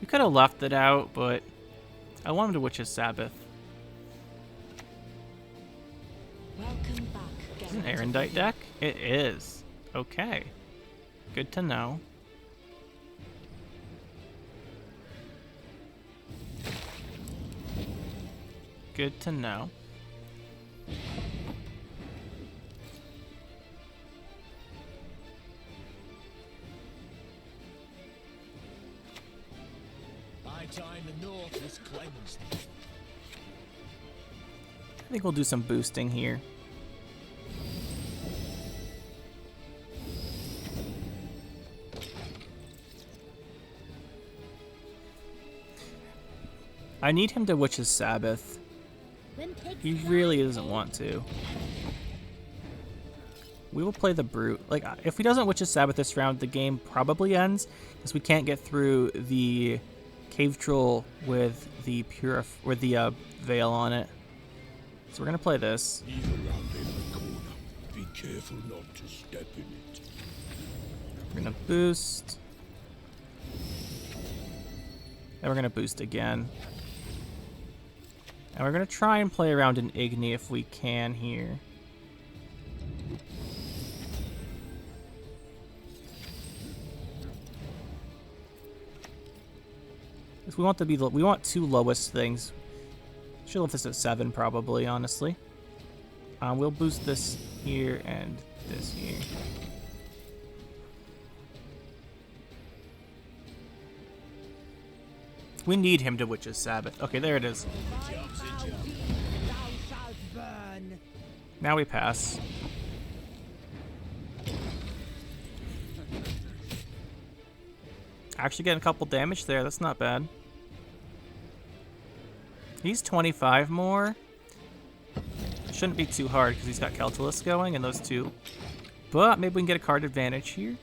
We could have left it out, but I want him to Witch's Sabbath. Welcome back, Is it an Erendite deck? It is. Okay. Good to know. Good to know. By time the north was cleansed. I think we'll do some boosting here. I need him to Witch's Sabbath. When pigs He fly, really doesn't want to. We will play the Brute. Like, if he doesn't Witch's Sabbath this round, the game probably ends, because we can't get through the Cave Troll with the Veil on it. So we're gonna play this. Leave around every corner. Be careful not to step in it. We're gonna boost. And we're gonna boost again. And we're gonna try and play around an Igni if we can here. If we want to be, we want 2 lowest things. Should have left this at 7 probably, honestly. We'll boost this here and this here. We need him to Witch's Sabbath. Okay, there it is. Thou shalt burn. Now we pass. Actually getting a couple damage there. That's not bad. He's 25 more. Shouldn't be too hard because he's got Keltullis going and those 2. But maybe we can get a card advantage here.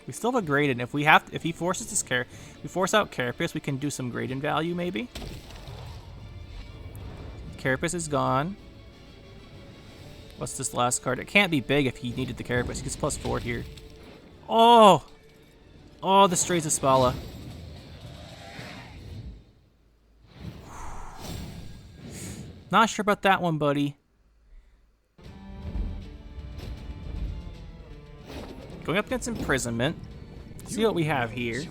We still have a Graydon. If he forces this we force out Carapace, we can do some Graydon value maybe. Carapace is gone. What's this last card? It can't be big if he needed the Carapace. He gets +4 here. Oh! Oh, the Strays of Spala. Not sure about that one, buddy. Going up against Imprisonment. See what we have here.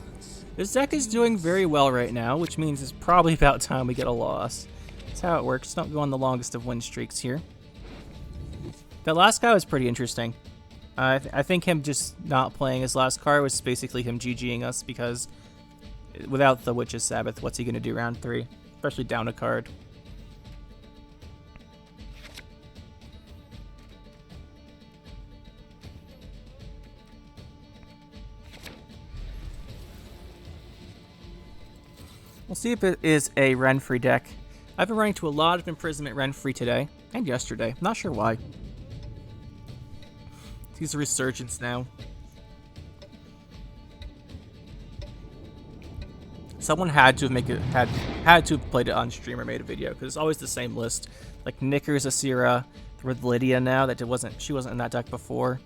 This deck is doing very well right now, which means it's probably about time we get a loss. That's how it works. Don't go on the longest of win streaks here. That last guy was pretty interesting. I think him just not playing his last card was basically him GGing us, because without the Witch's Sabbath, what's he going to do round 3? Especially down a card. We'll see if it is a Renfri deck. I've been running to a lot of Imprisonment Renfri today, And yesterday. Not sure why. He's a resurgence now. Someone had to make it had to have played it on stream or made a video because it's always the same list. Like Knickers, Asira, with Lydia now she wasn't in that deck before.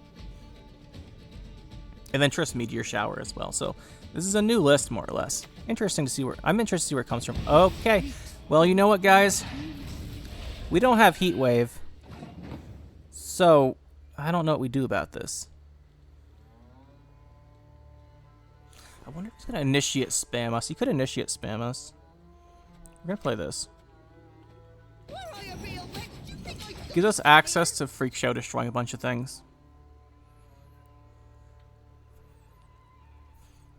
And then Triss Meteor Shower as well. So this is a new list more or less. Interesting to see I'm interested to see where it comes from. Okay. Well, you know what, guys? We don't have Heat Wave. So I don't know what we do about this. I wonder if he's gonna initiate spam us. He could initiate spam us. We're gonna play this. Gives us access to Freak Show, destroying a bunch of things.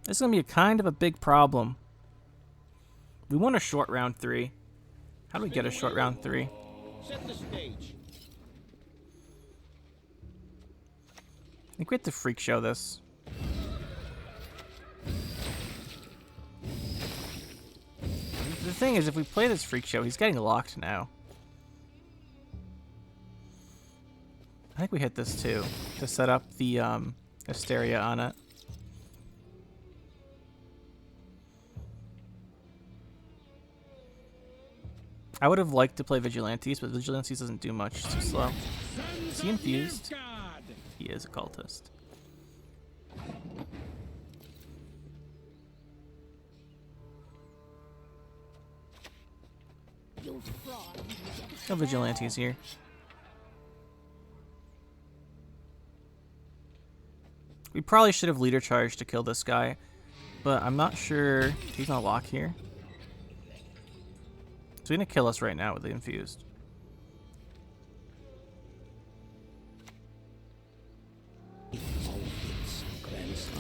This is gonna be a kind of a big problem. We want a short round 3. How do we get a short round 3? Set the stage. I think we have to Freak Show this. The thing is, if we play this Freak Show, he's getting locked now. I think we hit this too, to set up the Hysteria on it. I would have liked to play Vigilantes, but Vigilantes doesn't do much. It's too slow. Is he infused? He is a cultist. No Vigilantes here. We probably should have leader charge to kill this guy, but I'm not sure he's gonna lock here. So he's gonna kill us right now with the infused.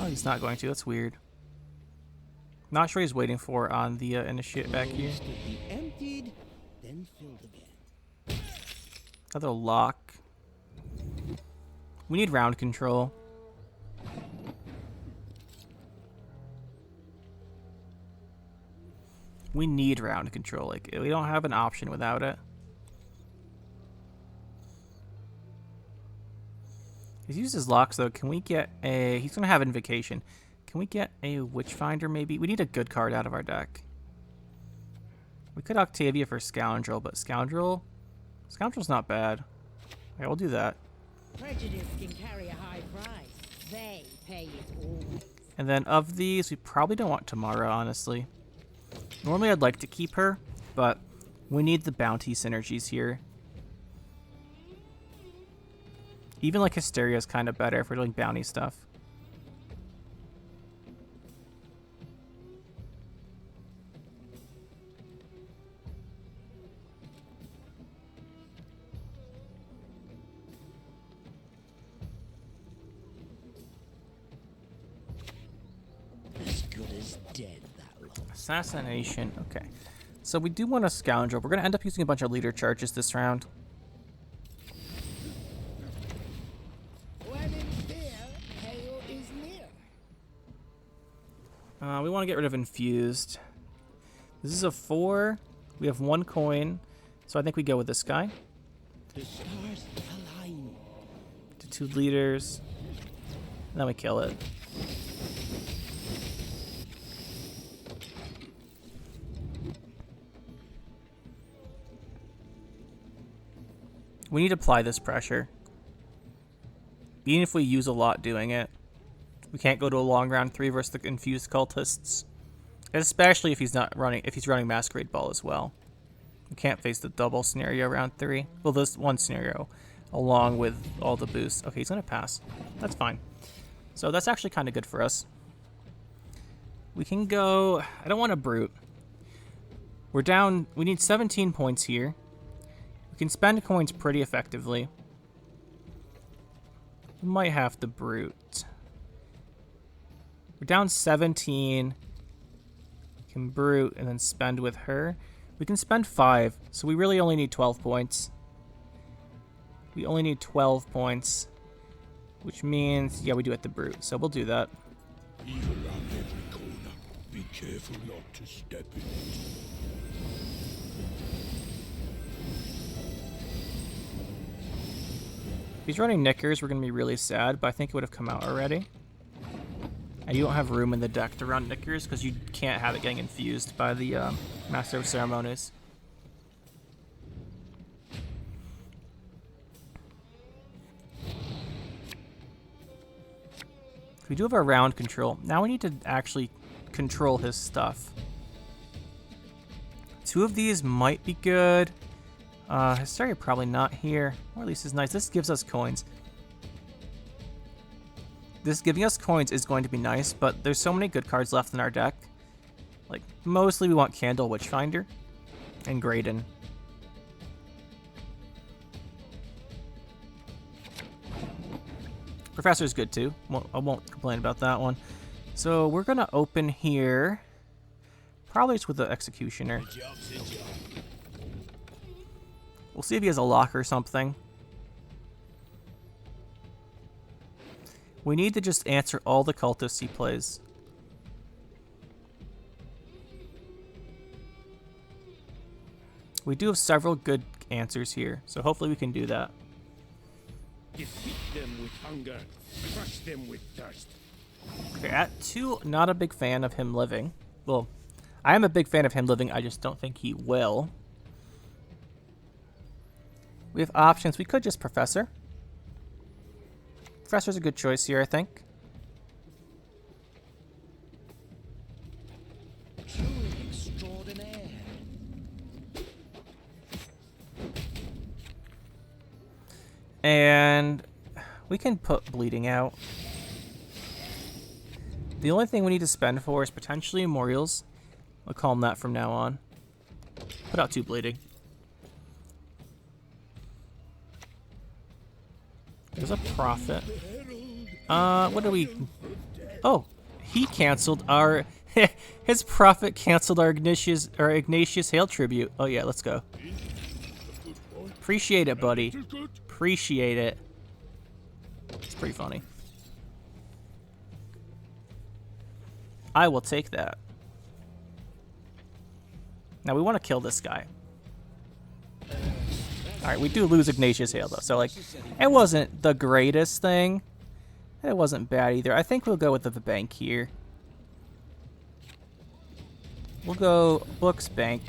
Oh, he's not going to. That's weird. Not sure he's waiting for on the initiate back here. Emptied, then filled again. Another lock. We need round control. We need round control. Like, we don't have an option without it. He's used his locks though. Can we get a... He's going to have Invocation. Can we get a Witchfinder maybe? We need a good card out of our deck. We could Octavia for Scoundrel, but Scoundrel's not bad. Okay, we'll do that. Prejudice can carry a high price. They pay it all. And then of these, we probably don't want Tamara, honestly. Normally I'd like to keep her, but we need the bounty synergies here. Even like Hysteria is kind of better if we're doing bounty stuff. As good as dead, that lot. Assassination. Okay. So we do want a Scoundrel. We're going to end up using a bunch of leader charges this round. When in fear, hail is near. We want to get rid of Infused. This is a 4. We have 1 coin. So I think we go with this guy. The stars align. To 2 leaders. And then we kill it. We need to apply this pressure. Even if we use a lot doing it. We can't go to a long round 3 versus the infused cultists. Especially if he's running Masquerade Ball as well. We can't face the double scenario round 3. Well, this one scenario along with all the boosts. Okay, he's gonna pass. That's fine. So that's actually kind of good for us. We can go... I don't want to brute. We're down... We need 17 points here. We can spend coins pretty effectively. We might have to brute. We're down 17. We can brute and then spend with her. We can spend 5, so we really only need 12 points. We only need 12 points, which means, yeah, we do have to brute, so we'll do that. Evil around every corner. Be careful not to step in it. he's running Knickers, we're going to be really sad, but I think it would have come out already. And you don't have room in the deck to run Knickers because you can't have it getting infused by the Master of Ceremonies. We do have our round control. Now we need to actually control his stuff. 2 of these might be good. Hysteria probably not here. Or at least is nice. This gives us coins. This giving us coins is going to be nice, but there's so many good cards left in our deck. Like, mostly we want Candle Witchfinder and Graydon. Professor's good too. I won't complain about that one. So we're gonna open here. Probably just with the Executioner. We'll see if he has a lock or something. We need to just answer all the cultists he plays. We do have several good answers here, so hopefully we can do that. Defeat them with hunger, crush them with thirst. Okay, at 2, not a big fan of him living. Well, I am a big fan of him living, I just don't think he will. We have options. We could just Professor. Professor's a good choice here, I think. Truly extraordinaire. And we can put Bleeding out. The only thing we need to spend for is potentially Memorials. I'll call him that from now on. Put out 2 Bleeding. There's a Prophet. What do we... Oh, he canceled our... His Prophet canceled our Ignatius Hail tribute. Oh yeah, let's go. Appreciate it, buddy. Appreciate it. It's pretty funny. I will take that. Now we want to kill this guy. Alright, we do lose Ignatius Hail, though. So, like, it wasn't the greatest thing. It wasn't bad either. I think we'll go with the bank here. We'll go Books Bank.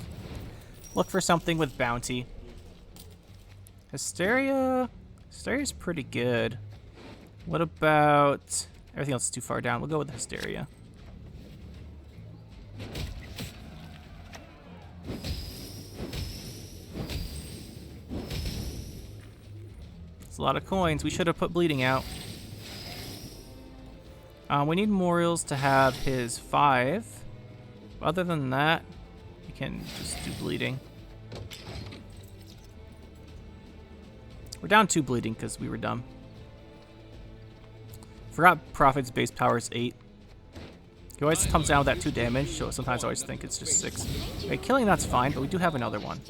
Look for something with bounty. Hysteria? Hysteria's pretty good. What about... Everything else is too far down. We'll go with Hysteria. It's a lot of coins. We should have put Bleeding out. We need Memorials to have his 5. Other than that, we can just do Bleeding. We're down 2 Bleeding because we were dumb. Forgot Prophet's base power is 8. He always comes down with that 2 damage, so sometimes I always think it's just 6. Okay, killing that's fine, but we do have another one.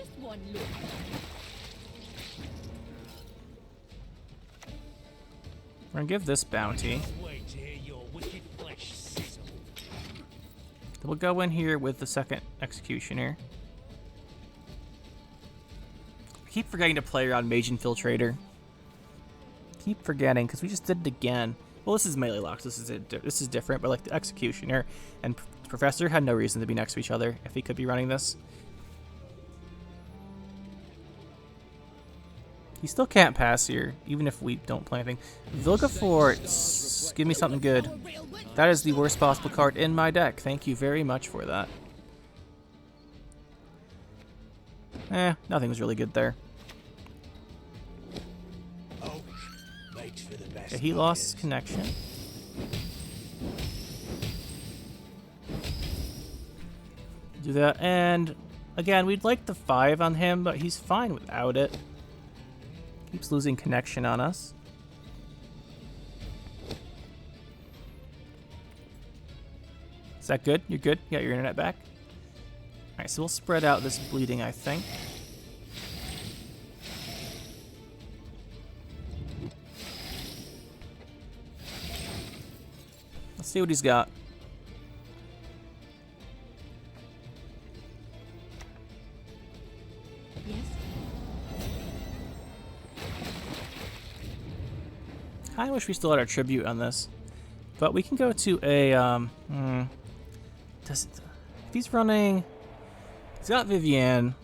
We're gonna give this bounty. We'll go in here with the second Executioner. I keep forgetting to play around Mage Infiltrator. Keep forgetting, because we just did it again. Well, this is melee locks. This is different, but like the Executioner and Professor had no reason to be next to each other if he could be running this. He still can't pass here, even if we don't play anything. Vilgafort, give me something good. That is the worst possible card in my deck. Thank you very much for that. Nothing was really good there. Okay, he lost his connection. Do that, and again, we'd like the 5 on him, but he's fine without it. Keeps losing connection on us. Is that good? You're good? You got your internet back? Alright, so we'll spread out this Bleeding, I think. Let's see what he's got. Yes? I wish we still had our tribute on this. But we can go to a, if he's running... He's got Vivienne.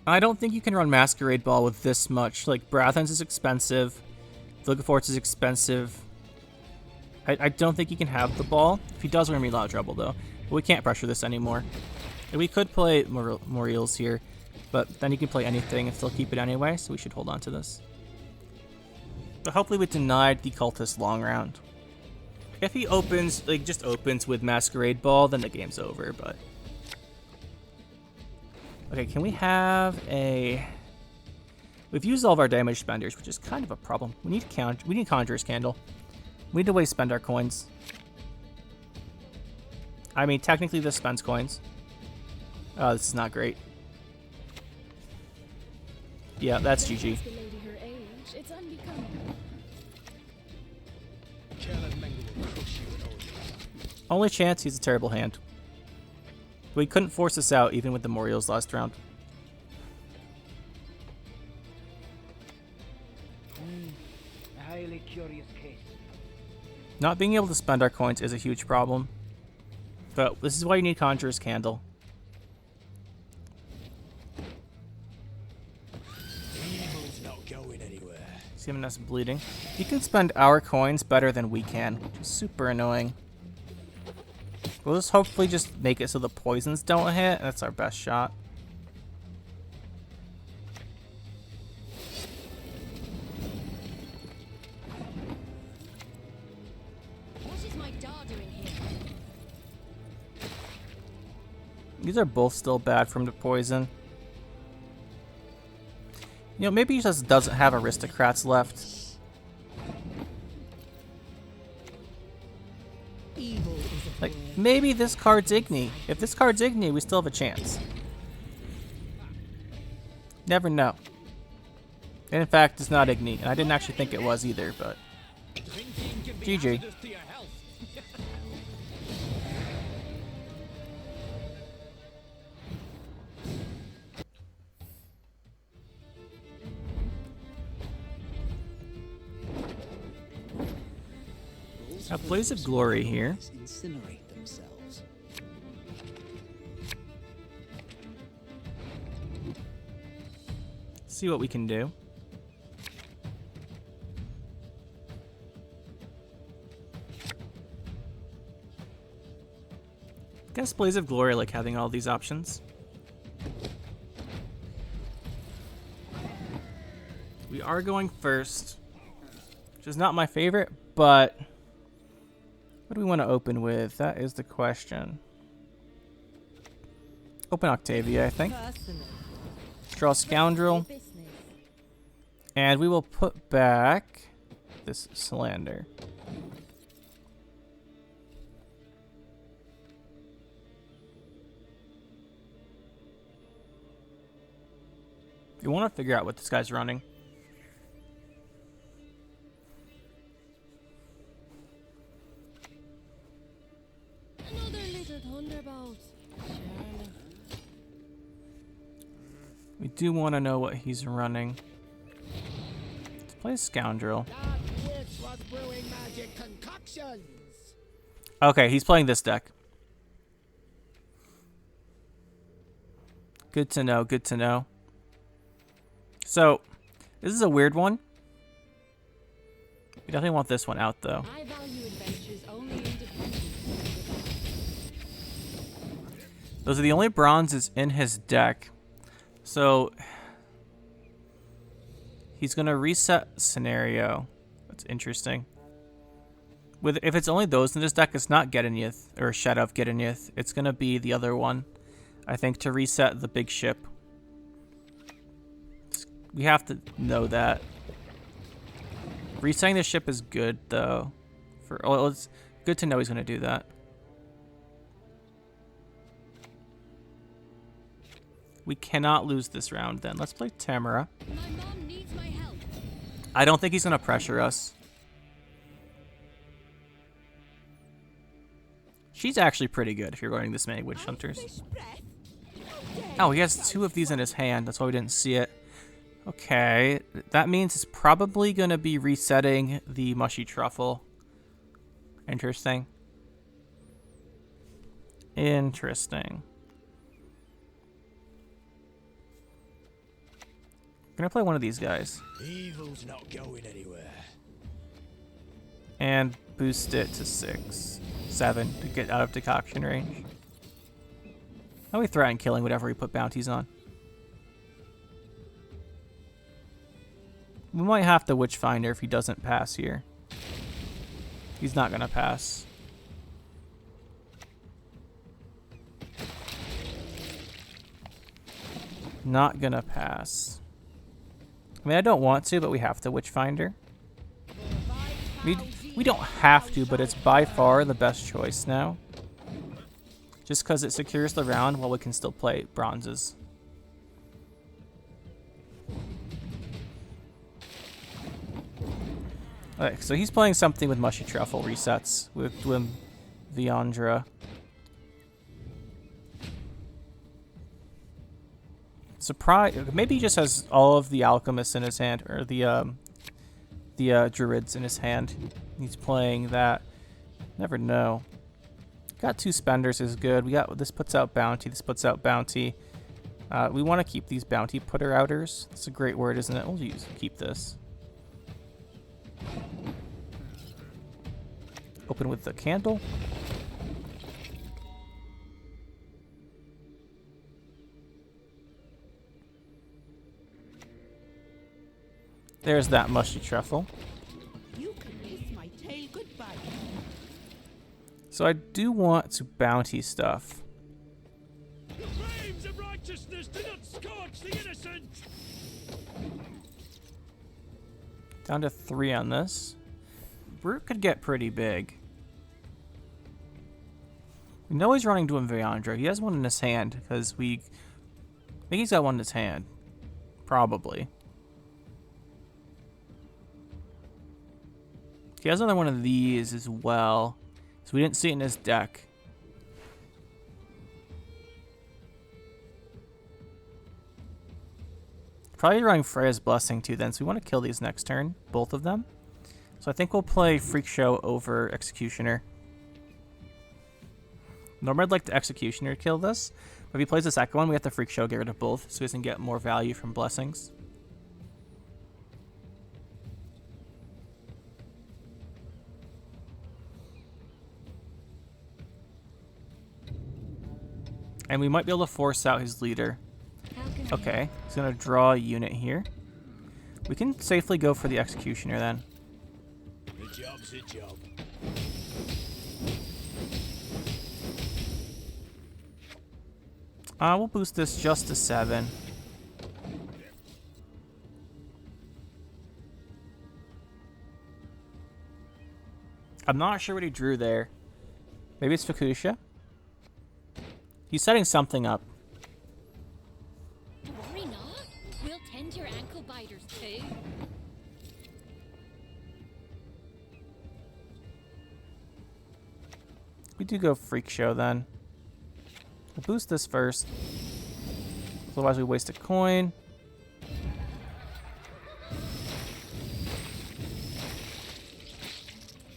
I don't think you can run Masquerade Ball with this much. Like, Baratheon's is expensive. Vilgefortz is expensive. I don't think he can have the ball. If he does, we're going to be in a lot of trouble, though. But we can't pressure this anymore. And we could play more eels here, but then you can play anything and still keep it anyway, so we should hold on to this. But hopefully we denied the Cultist long round. If he opens, like, just opens with Masquerade Ball, then the game's over, but... Okay, can we have a... We've used all of our damage spenders, which is kind of a problem. We need Conjurer's Candle. We need to waste spend our coins. I mean, technically this spends coins. Oh, this is not great. Yeah, that's GG. Only chance he's a terrible hand. We couldn't force this out even with the Moriels last round. A highly curious case. Not being able to spend our coins is a huge problem. But this is why you need Conjurer's Candle. Evil's not going anywhere. He's giving us bleeding. He can spend our coins better than we can, which is super annoying. We'll just hopefully just make it so the poisons don't hit. That's our best shot. What is my Dar doing here? These are both still bad from the poison. You know, maybe he just doesn't have aristocrats left. Like, maybe this card's Igni. If this card's Igni, we still have a chance. Never know. And in fact, it's not Igni. And I didn't actually think it was either, but... GG. A Blaze of Glory here. Incinerate themselves. See what we can do. Guess Blaze of Glory, like having all these options. We are going first, which is not my favorite, but what do we want to open with? That is the question. Open Octavia, I think. Draw Scoundrel. And we will put back this Slander. You want to figure out what this guy's running. Another little thunderbolt. We do want to know what he's running. Let's play Scoundrel. That witch was brewing magic concoctions. Okay, he's playing this deck. Good to know, good to know. So, this is a weird one. We definitely want this one out, though. I value adventures only independently. Those are the only bronzes in his deck. So, he's going to reset scenario. That's interesting. If it's only those in this deck, it's not Gedeniath or Shadow of Gedeniath. It's going to be the other one, I think, to reset the big ship. We have to know that. Resetting the ship is good, though. Well, it's good to know he's going to do that. We cannot lose this round, then. Let's play Tamara. My mom needs my help. I don't think he's going to pressure us. She's actually pretty good if you're running this many witch hunters. Oh, he has 2 of these in his hand. That's why we didn't see it. Okay, that means it's probably going to be resetting the mushy truffle. Interesting. Interesting. I'm going to play one of these guys. Evil's not going anywhere. And boost it to 7 to get out of decoction range. Now we threaten killing whatever we put bounties on. We might have to Witchfinder if he doesn't pass here. He's not gonna pass. Not gonna pass. I mean, I don't want to, but we have to Witchfinder. We don't have to, but it's by far the best choice now. Just because it secures the round while we can still play bronzes. Okay, so he's playing something with Mushy Truffle resets with Viandra. Surprise! Maybe he just has all of the alchemists in his hand, or the druids in his hand. He's playing that. Never know. Got 2 spenders is good. We got this puts out bounty. This puts out bounty. We want to keep these bounty putter outers. That's a great word, isn't it? We'll keep this. Open with the candle. There's that mushy truffle. You can kiss my tail goodbye. So I do want to bounty stuff. The flames of righteousness do not scorch the innocent. Down to 3 on this. Brute could get pretty big. We know he's running to Viandra. He has one in his hand because I think he's got one in his hand. Probably. He has another one of these as well. So we didn't see it in his deck. Probably running Freya's Blessing too then, so we want to kill these next turn. Both of them. So I think we'll play Freak Show over Executioner. Normally I'd like the Executioner kill this. But if he plays the second one, we have to Freak Show get rid of both so he doesn't get more value from Blessings. And we might be able to force out his leader. Okay, he's going to draw a unit here. We can safely go for the Executioner then. The job's a job. We'll boost this just to 7. I'm not sure what he drew there. Maybe it's Fukusha? He's setting something up. Worry not. We'll tend your ankle biters too. We do go Freak Show then. We'll boost this first. Otherwise we waste a coin.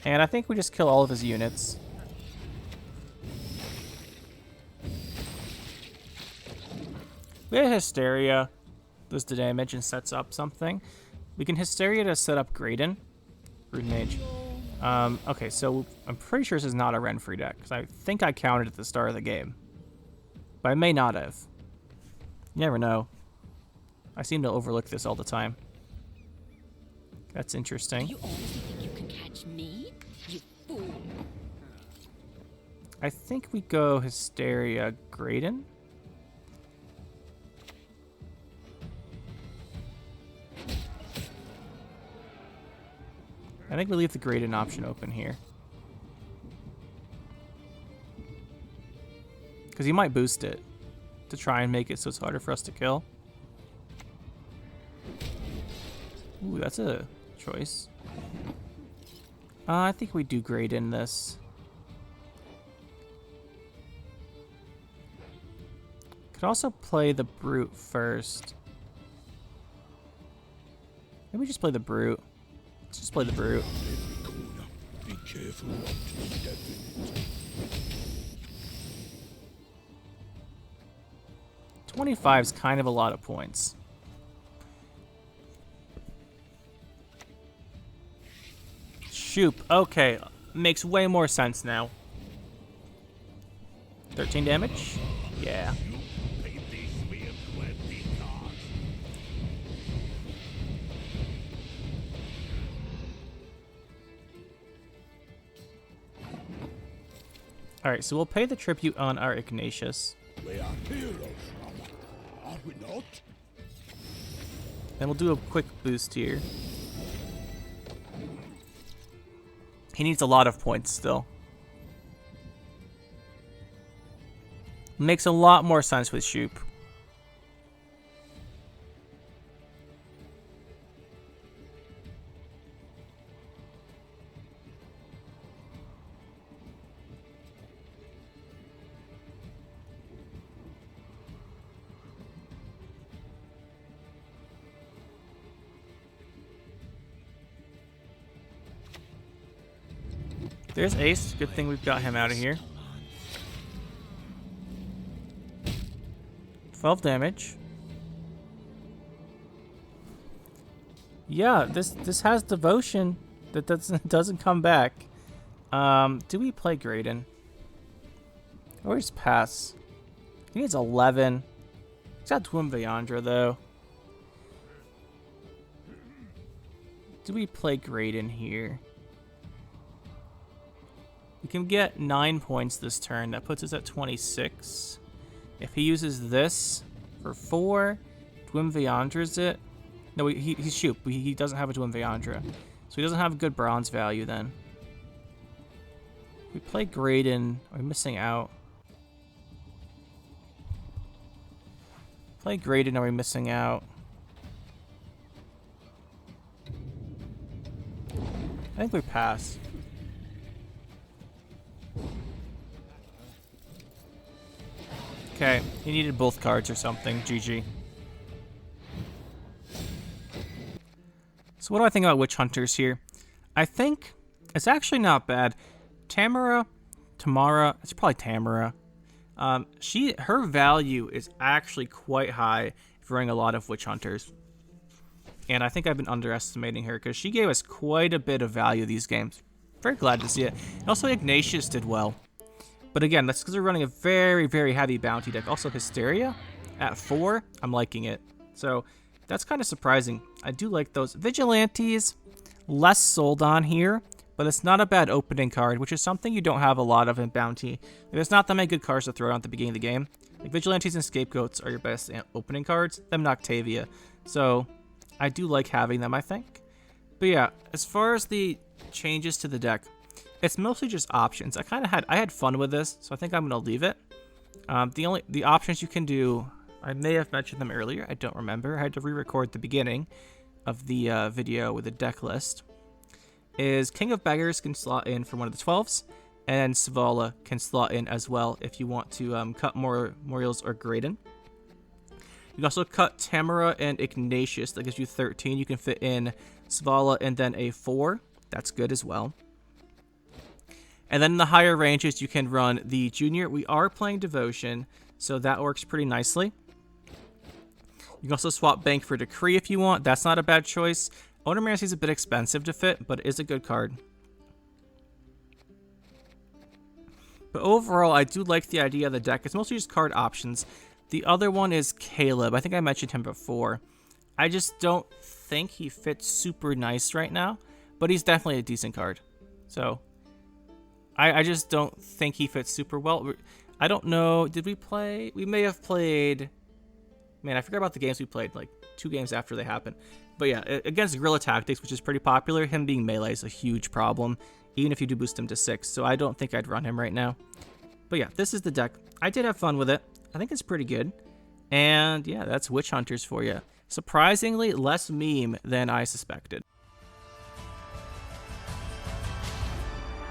And I think we just kill all of his units. We have Hysteria. Does the damage and sets up something. We can Hysteria to set up Graydon. Rude Mage. Okay, so I'm pretty sure this is not a Renfri deck, because I think I counted at the start of the game. But I may not have. You never know. I seem to overlook this all the time. That's interesting. You honestly think you can catch me? You fool. I think we go Hysteria Graydon. I think we leave the Graydon option open here. Because he might boost it to try and make it so it's harder for us to kill. Ooh, that's a choice. I think we do Graydon this. Could also play the Brute first. Maybe just play the Brute. Let's just play the Brute. Every corner. Be careful not to step in it. 25 is kind of a lot of points. Shupe. Okay. Makes way more sense now. 13 damage? Yeah. Alright, so we'll pay the tribute on our Ignatius. We are heroes, are we not? Then we'll do a quick boost here. He needs a lot of points still. Makes a lot more sense with Shupe. There's Ace. Good thing we've got him out of here. 12 damage. Yeah, this has devotion that doesn't come back. Do we play Graydon? Or just pass? He needs 11. He's got Twin Vyandra though. Do we play Graydon here? We can get 9 points this turn. That puts us at 26. If he uses this for 4, Dwin Vyandra's it. No, he's Shupe. He doesn't have a Dwin Vyandra. So he doesn't have a good bronze value then. If we play Graydon, are we missing out? Play Graydon, are we missing out? I think we pass. Okay, he needed both cards or something. GG. So what do I think about Witch Hunters here? I think it's actually not bad. Tamara, it's probably Tamara. Her value is actually quite high for running a lot of Witch Hunters. And I think I've been underestimating her because she gave us quite a bit of value these games. Very glad to see it. And also Ignatius did well. But again, that's because we're running a very, very heavy bounty deck. Also, Hysteria at 4, I'm liking it. So that's kind of surprising. I do like those. Vigilantes, less sold on here, but it's not a bad opening card, which is something you don't have a lot of in bounty. There's not that many good cards to throw out at the beginning of the game. Like Vigilantes and Scapegoats are your best opening cards, them and Octavia. So I do like having them, I think. But yeah, as far as the changes to the deck, it's mostly just options. I had fun with this, so I think I'm gonna leave it. The options you can do, I may have mentioned them earlier. I don't remember. I had to re-record the beginning of the video with the deck list. Is King of Beggars can slot in for one of the 12s, and Svala can slot in as well if you want to cut more Moriels or Graydon. You can also cut Tamara and Ignatius. That gives you 13. You can fit in Svala and then a 4. That's good as well. And then in the higher ranges, you can run the Junior. We are playing Devotion, so that works pretty nicely. You can also swap Bank for Decree if you want. That's not a bad choice. Owner Mercy is a bit expensive to fit, but it is a good card. But overall, I do like the idea of the deck. It's mostly just card options. The other one is Caleb. I think I mentioned him before. I just don't think he fits super nice right now, but he's definitely a decent card. So I just don't think he fits super well. I don't know. Did we play? We may have played. Man, I forgot about the games we played, like 2 games after they happened. But yeah, against Guerrilla Tactics, which is pretty popular, him being melee is a huge problem, even if you do boost him to 6. So I don't think I'd run him right now. But yeah, this is the deck. I did have fun with it. I think it's pretty good. And yeah, that's Witch Hunters for you. Surprisingly, less meme than I suspected.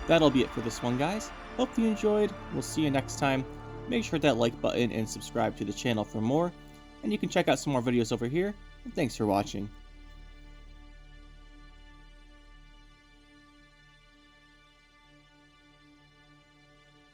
That'll be it for this one, guys. Hope you enjoyed. We'll see you next time. make sure to hit that like button and subscribe to the channel for more, and you can check out some more videos over here, and thanks for watching.